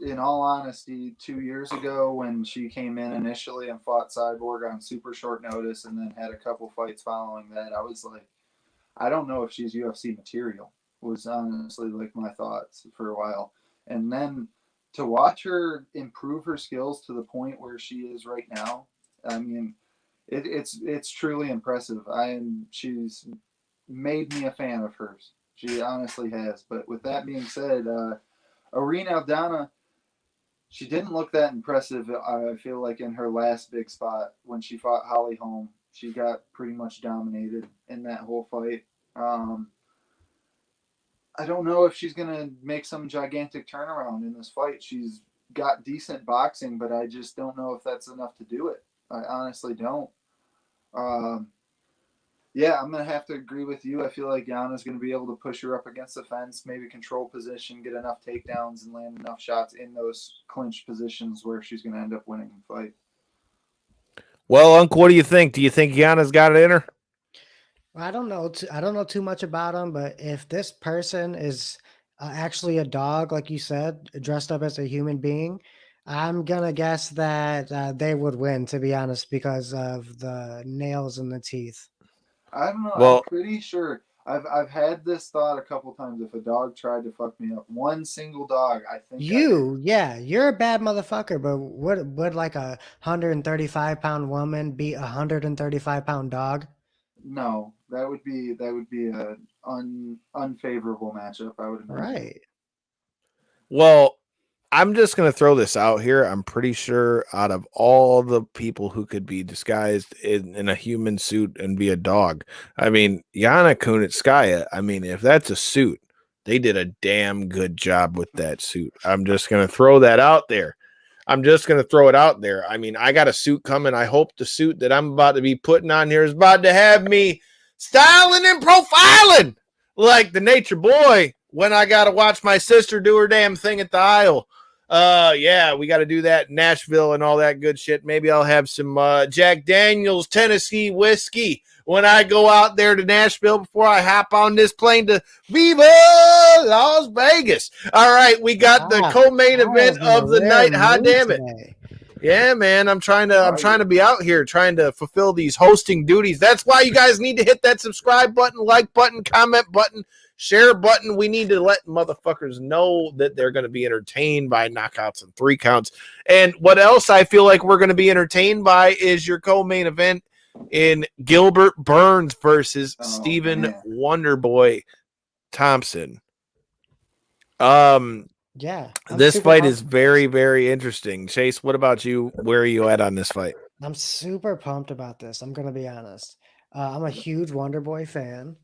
in all honesty, 2 years ago when she came in initially and fought Cyborg on super short notice and then had a couple fights following that, I was like, I don't know if she's UFC material, was honestly like my thoughts for a while. And then to watch her improve her skills to the point where she is right now, I mean, it's truly impressive. She's made me a fan of hers. She honestly has. But with that being said, Irene Aldana, she didn't look that impressive. I feel like in her last big spot when she fought Holly Holm, she got pretty much dominated in that whole fight. I don't know if she's gonna make some gigantic turnaround in this fight. She's got decent boxing, but I just don't know if that's enough to do it. I honestly don't. Yeah, I'm gonna have to agree with you. I feel like Yana's gonna be able to push her up against the fence, maybe control position, get enough takedowns, and land enough shots in those clinch positions where she's gonna end up winning the fight. Well, Uncle, what do you think? Do you think Yana's got it in her? I don't know. I don't know too much about him, but if this person is actually a dog, like you said, dressed up as a human being, I'm gonna guess that they would win. To be honest, because of the nails and the teeth. I don't know. Well, I'm pretty sure. I've had this thought a couple times. If a dog tried to fuck me up, one single dog, I think Yeah, you're a bad motherfucker. But would like 135-pound woman beat a 135-pound dog? No, that would be a unfavorable matchup. I would imagine. Right. well, I'm just going to throw this out here. I'm pretty sure out of all the people who could be disguised in a human suit and be a dog, I mean, Yana Kunitskaya, I mean, if that's a suit, they did a damn good job with that suit. I'm just going to throw that out there. I'm just going to throw it out there. I mean, I got a suit coming. I hope the suit that I'm about to be putting on here is about to have me styling and profiling like the nature boy when I got to watch my sister do her damn thing at the aisle. Yeah, we got to do that in Nashville and all that good shit. Maybe I'll have some Jack Daniels Tennessee whiskey when I go out there to Nashville before I hop on this plane to Viva Las Vegas. All right, we got the co-main event of the night. Hot damn it. Yeah, man, I'm trying to be out here trying to fulfill these hosting duties. That's why you guys need to hit that subscribe button, like button, comment button, share button. We need to let motherfuckers know that they're going to be entertained by knockouts and 3 counts. And what else I feel like we're going to be entertained by is your co-main event in Gilbert Burns versus Stephen Wonderboy Thompson. Yeah. This fight is very, very interesting. Chase, what about you? Where are you at on this fight? I'm super pumped about this. I'm going to be honest. I'm a huge Wonderboy fan.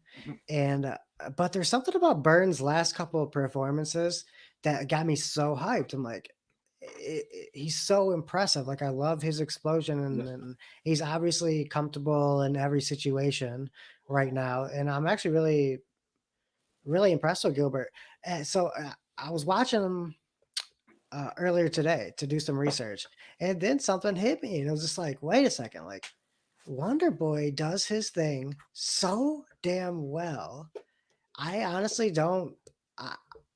And but there's something about Burns' last couple of performances that got me so hyped. I'm like, he's so impressive. Like, I love his explosion, and he's obviously comfortable in every situation right now. And I'm actually really, really impressed with Gilbert. So I was watching him earlier today to do some research, and then something hit me, and it was just like, wait a second, like Wonderboy does his thing so damn well. I honestly don't.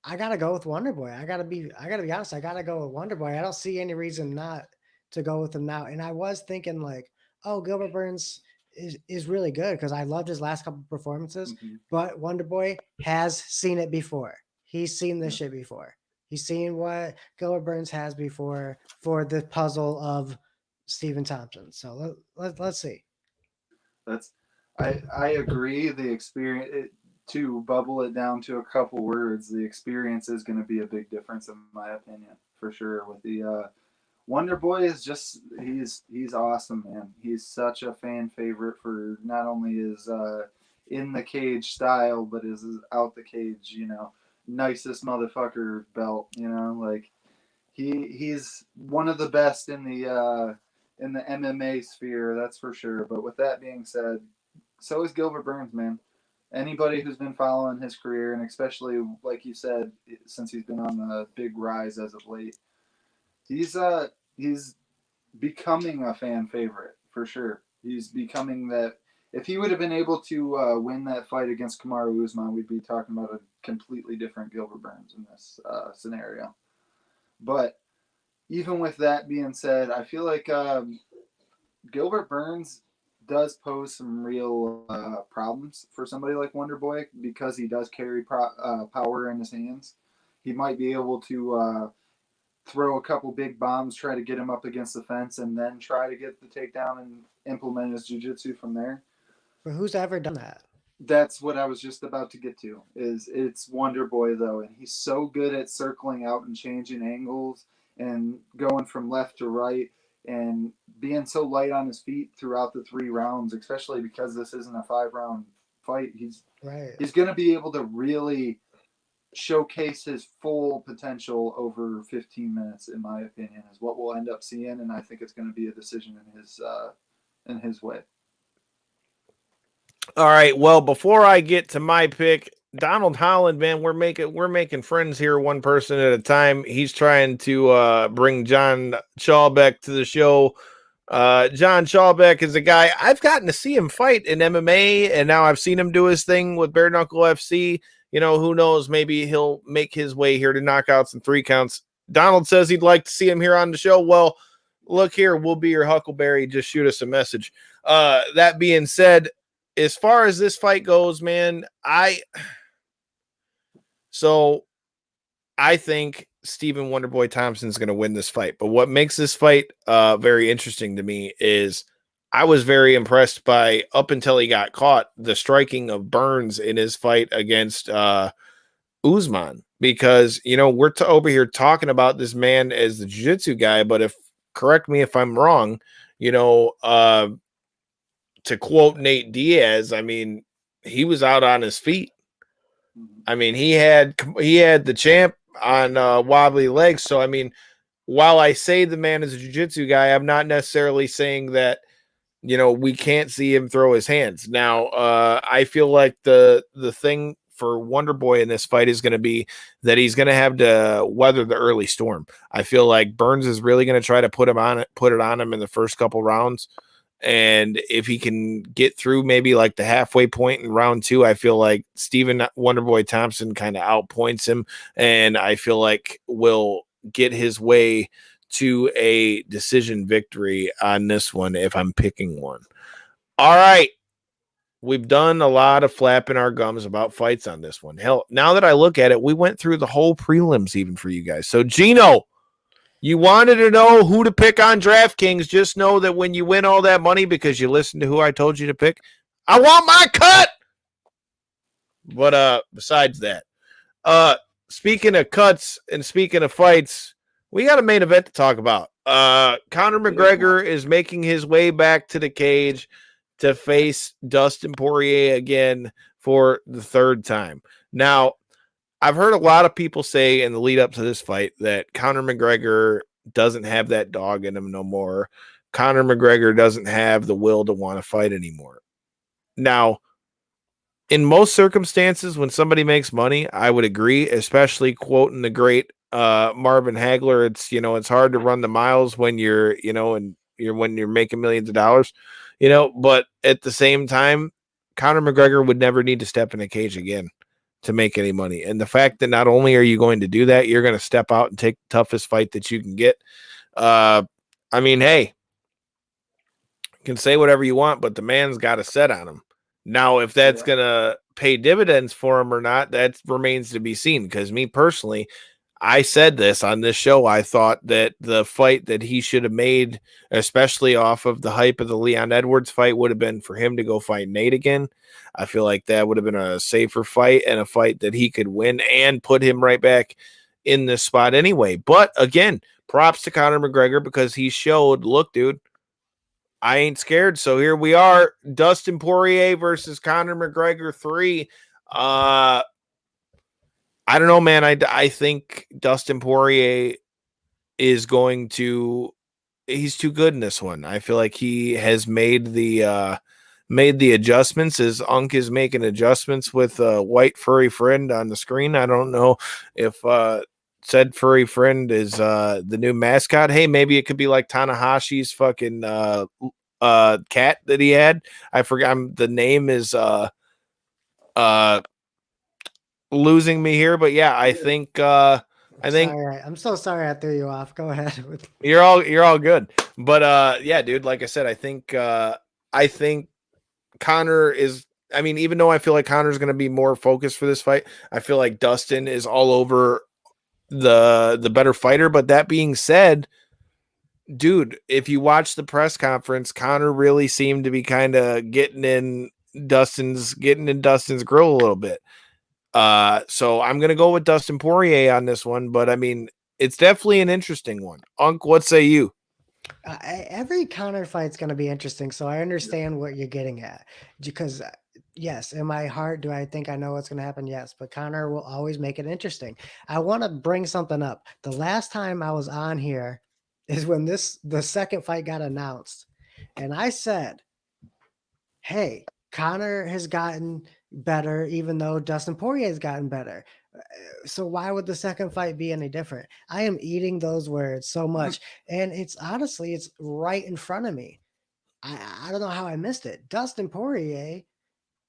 I gotta go with Wonderboy. I gotta be honest. I gotta go with Wonderboy. I don't see any reason not to go with him now. And I was thinking like, oh, Gilbert Burns is really good because I loved his last couple performances. But Wonderboy has seen it before. He's seen this shit before. He's seen what Gilbert Burns has before for the puzzle of Stephen Thompson. So let's see. I agree. The experience, to bubble it down to a couple words, the experience is going to be a big difference in my opinion, for sure. With the Wonder Boy is just he's awesome, man. He's such a fan favorite for not only his in the cage style, but his out the cage, nicest motherfucker belt. Like he's one of the best in the MMA sphere, that's for sure. But with that being said, so is Gilbert Burns, man. Anybody who's been following his career, and especially like you said, since he's been on the big rise as of late, he's becoming a fan favorite for sure. He's becoming that. If he would have been able to win that fight against Kamaru Usman, we'd be talking about a completely different Gilbert Burns in this scenario. But even with that being said, I feel like Gilbert Burns does pose some real problems for somebody like Wonderboy because he does carry power in his hands. He might be able to throw a couple big bombs, try to get him up against the fence, and then try to get the takedown and implement his jiu-jitsu from there. But who's ever done that? That's what I was just about to get to. It's Wonder Boy though, and he's so good at circling out and changing angles and going from left to right and being so light on his feet throughout the 3 rounds, especially because this isn't a 5-round fight. He's going to be able to really showcase his full potential over 15 minutes, in my opinion, is what we'll end up seeing, and I think it's going to be a decision in his way. All right. Well, before I get to my pick, Donald Holland, man, we're making friends here, one person at a time. He's trying to bring John Schaubeck to the show. John Schaubeck is a guy I've gotten to see him fight in MMA, and now I've seen him do his thing with Bare Knuckle FC. You know, who knows? Maybe he'll make his way here to Knockouts and 3 Counts. Donald says he'd like to see him here on the show. Well, look here, we'll be your Huckleberry. Just shoot us a message. That being said, as far as this fight goes, man, I think Stephen Wonderboy Thompson's going to win this fight. But what makes this fight very interesting to me is I was very impressed by, up until he got caught, the striking of Burns in his fight against Usman. Because, you know, we're over here talking about this man as the jiu-jitsu guy, but correct me if I'm wrong, you know, to quote Nate Diaz, I mean, he was out on his feet. I mean, he had the champ on wobbly legs. So, I mean, while I say the man is a jiu-jitsu guy, I'm not necessarily saying that, you know, we can't see him throw his hands. Now, I feel like the thing for Wonder Boy in this fight is going to be that he's going to have to weather the early storm. I feel like Burns is really going to try to put it on him in the first couple rounds. And if he can get through maybe like the halfway point in round 2, I feel like Stephen Wonderboy Thompson kind of outpoints him. And I feel like will get his way to a decision victory on this one if I'm picking one. All right. We've done a lot of flapping our gums about fights on this one. Hell, now that I look at it, we went through the whole prelims even for you guys. So, Gino, you wanted to know who to pick on DraftKings. Just know that when you win all that money because you listened to who I told you to pick, I want my cut. But besides that, speaking of cuts and speaking of fights, we got a main event to talk about. Conor McGregor is making his way back to the cage to face Dustin Poirier again for the 3rd time. Now, I've heard a lot of people say in the lead up to this fight that Conor McGregor doesn't have that dog in him no more. Conor McGregor doesn't have the will to want to fight anymore. Now, in most circumstances, when somebody makes money, I would agree, especially quoting the great Marvin Hagler. It's hard to run the miles when you're making millions of dollars, but at the same time, Conor McGregor would never need to step in a cage again to make any money. And the fact that not only are you going to do that, you're going to step out and take the toughest fight that you can get. I mean, hey, you can say whatever you want, but the man's got a set on him. Now, if that's going to pay dividends for him or not, that remains to be seen. Because me personally, I said this on this show. I thought that the fight that he should have made, especially off of the hype of the Leon Edwards fight, would have been for him to go fight Nate again. I feel like that would have been a safer fight and a fight that he could win and put him right back in this spot anyway. But again, props to Conor McGregor because he showed, look, dude, I ain't scared. So here we are, Dustin Poirier versus Conor McGregor 3. I don't know, man. I think Dustin Poirier is he's too good in this one. I feel like he has made the adjustments as Unk is making adjustments with a white furry friend on the screen. I don't know if said furry friend is the new mascot. Hey, maybe it could be like Tanahashi's fucking cat that he had. I forgot the name is losing me here, but yeah, I think I'm so sorry I threw you off. Go ahead. You're all good. But yeah, dude, like I said, I think Conor is, I mean, even though I feel like Conor's going to be more focused for this fight, I feel like Dustin is all over the better fighter. But that being said, dude, if you watch the press conference, Conor really seemed to be kind of getting in Dustin's grill a little bit. So I'm gonna go with Dustin Poirier on this one, but I mean, it's definitely an interesting one. Unc, what say you? Every Conor fight's going to be interesting, so I understand what you're getting at. Because, yes, in my heart, do I think I know what's going to happen? Yes, but Conor will always make it interesting. I want to bring something up. The last time I was on here is when the second fight got announced, and I said, "Hey, Conor has gotten better, even though Dustin Poirier has gotten better. So why would the second fight be any different?" I am eating those words so much, and it's honestly, it's right in front of me. I don't know how I missed it. Dustin Poirier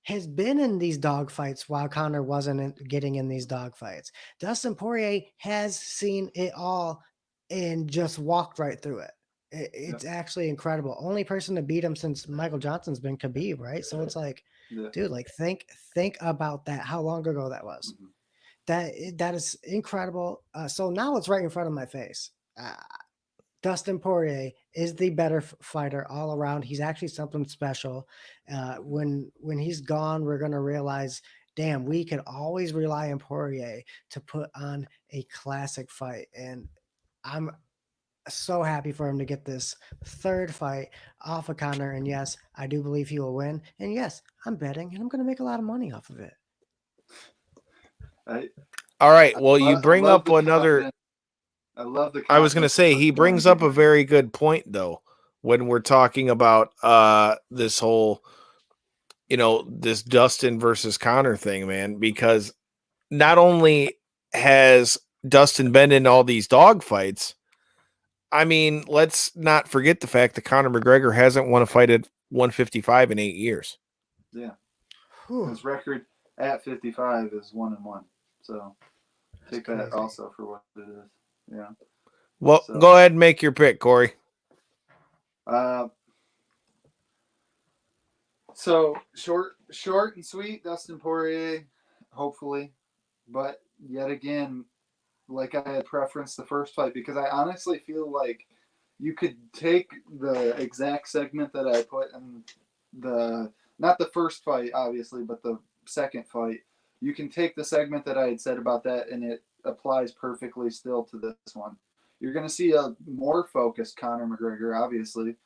has been in these dog fights while Conor getting in these dog fights. Dustin Poirier has seen it all and just walked right through it. It's actually incredible. Only person to beat him since Michael Johnson's been Khabib, right? So it's like, dude, like think about that. How long ago that was. That is incredible. So now it's right in front of my face. Dustin Poirier is the better fighter all around. He's actually something special. When he's gone, we're gonna realize, damn, we could always rely on Poirier to put on a classic fight. And I'm so happy for him to get this third fight off of Conor. And yes, I do believe he will win. And yes, I'm betting, and I'm gonna make a lot of money off of it. All right. Well, you bring up another. I love the. I was going to say he brings up a very good point, though, when we're talking about this whole, this Dustin versus Conor thing, man. Because not only has Dustin been in all these dog fights, I mean, let's not forget the fact that Conor McGregor hasn't won a fight at 155 in 8 years. Yeah, his record at 55 is 1-1. So take that also for what it is. Yeah. Well, go ahead and make your pick, Corey. So short and sweet, Dustin Poirier, hopefully. But yet again, like I had preferenced the first fight, because I honestly feel like you could take the exact segment that I put in not the first fight, obviously, but the second fight. You can take the segment that I had said about that, and it applies perfectly still to this one. You're going to see a more focused Conor McGregor, obviously.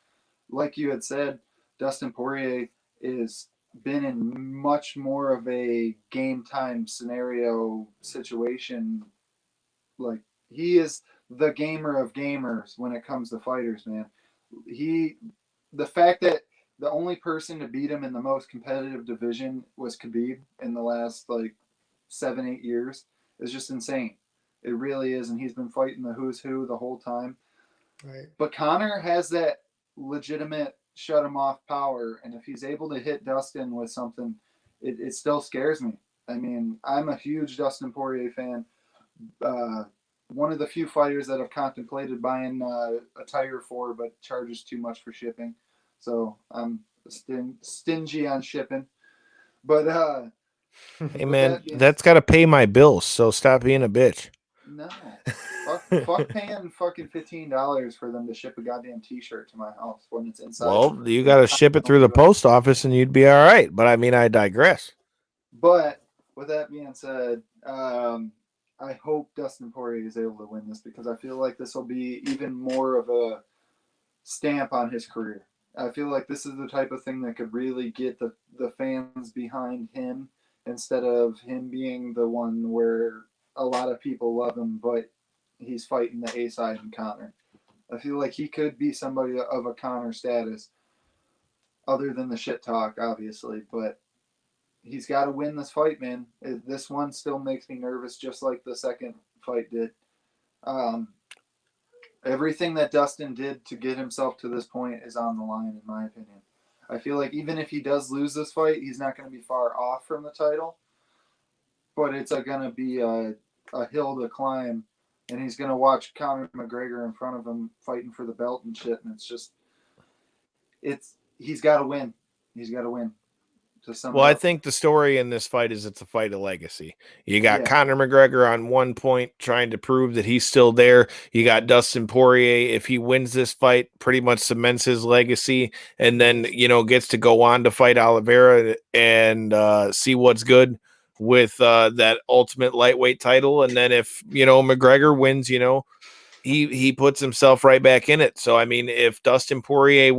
Like you had said, Dustin Poirier is been in much more of a game time scenario situation. Like, he is the gamer of gamers when it comes to fighters, man. The fact that the only person to beat him in the most competitive division was Khabib in the last 7-8 years is just insane. It really is, and he's been fighting the who's who the whole time. Right. But Conor has that legitimate shut him off power, and if he's able to hit Dustin with something, it still scares me. I mean, I'm a huge Dustin Poirier fan. One of the few fighters that I've contemplated buying a tire for, but charges too much for shipping. So I'm stingy on shipping. But hey man, that's got to pay my bills. So stop being a bitch. No, fuck paying fucking $15 for them to ship a goddamn T-shirt to my house when it's inside. Well, you got to ship it through the post office, and you'd be all right. But I mean, I digress. But with that being said, I hope Dustin Poirier is able to win this, because I feel like this will be even more of a stamp on his career. I feel like this is the type of thing that could really get the fans behind him, instead of him being the one where a lot of people love him, but he's fighting the A side in Conor. I feel like he could be somebody of a Conor status, other than the shit talk, obviously, but he's got to win this fight, man. This one still makes me nervous, just like the second fight did. Everything that Dustin did to get himself to this point is on the line, in my opinion. I feel like even if he does lose this fight, he's not going to be far off from the title, but it's going to be a hill to climb, and he's going to watch Conor McGregor in front of him fighting for the belt and shit, and he's got to win. He's got to win. to sum Well, it I up. think the story in this fight is it's a fight of legacy. You got Yeah. Conor McGregor on one point trying to prove that he's still there. You got Dustin Poirier. If he wins this fight, pretty much cements his legacy and then, gets to go on to fight Oliveira and see what's good with that ultimate lightweight title. And then if, McGregor wins, he puts himself right back in it. So, I mean, if Dustin Poirier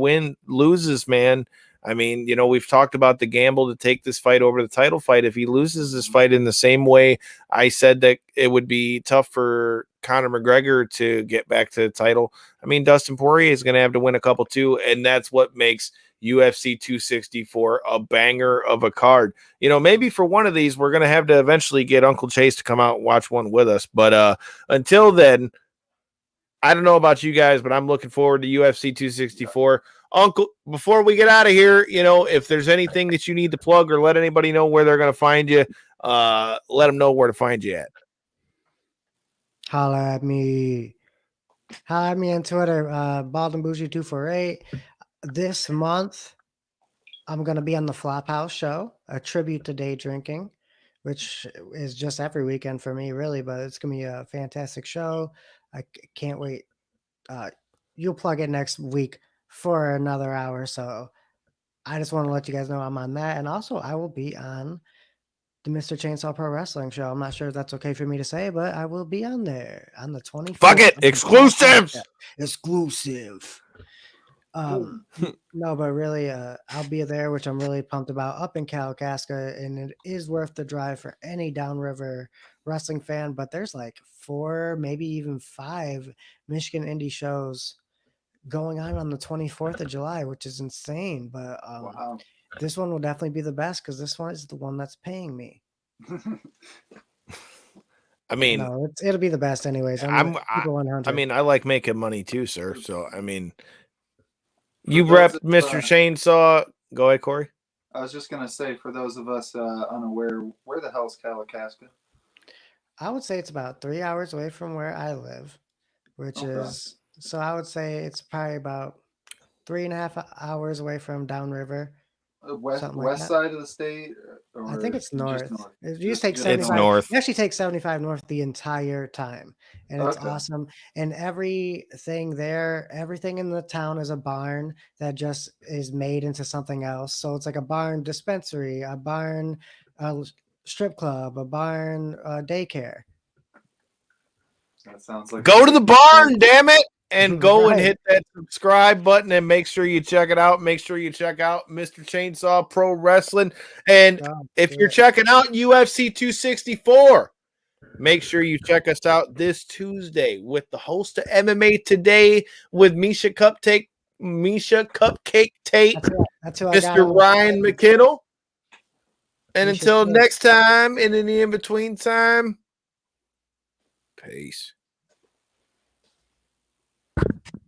loses, man, I mean, we've talked about the gamble to take this fight over the title fight. If he loses this fight in the same way I said that it would be tough for Conor McGregor to get back to the title, I mean, Dustin Poirier is going to have to win a couple too, and that's what makes UFC 264 a banger of a card. Maybe for one of these, we're going to have to eventually get Uncle Chase to come out and watch one with us. But until then, I don't know about you guys, but I'm looking forward to UFC 264. Uncle, before we get out of here, if there's anything that you need to plug or let anybody know where they're going to find you, let them know where to find you at. Holla at me. Holla at me on Twitter, Bald and Bougie 248. This month, I'm going to be on the Flophouse show, a tribute to day drinking, which is just every weekend for me, really, but it's going to be a fantastic show. I can't wait. You'll plug it next week for another hour. So I just want to let you guys know I'm on that. And also, I will be on the Mr. Chainsaw Pro Wrestling show. I'm not sure if that's okay for me to say, but I will be on there on the 24th. Fuck it. Exclusives. Exclusive. No, but really, I'll be there, which I'm really pumped about, up in Kalakaska, and it is worth the drive for any downriver wrestling fan. But there's like 4, maybe even 5 Michigan indie shows going on the 24th of July, which is insane. But Wow. this one will definitely be the best because this one is the one that's paying me. I mean, no, it'll be the best anyways. I like making money too, sir. So, I mean, you rep Mr. Chainsaw. Go ahead, Corey. I was just going to say, for those of us unaware, where the hell's Kalakaska? I would say it's about 3 hours away from where I live, which is, so I would say it's probably about 3.5 hours away from downriver. West side of the state? Or I think it's north. It It's takes 75. north. It actually takes 75 north the entire time. And it's awesome. And everything in the town is a barn that just is made into something else. So it's like a barn dispensary, a barn strip club, a barn daycare. That sounds like go to the barn, damn it. And go and hit that subscribe button and make sure you check it out. Make sure you check out Mr. Chainsaw Pro Wrestling. And if you're checking out UFC 264, make sure you check us out this Tuesday with the host of MMA Today with Misha Cupcake Tate, That's who Mr. Ryan McKinnell. And until next time, and in the in-between time, peace.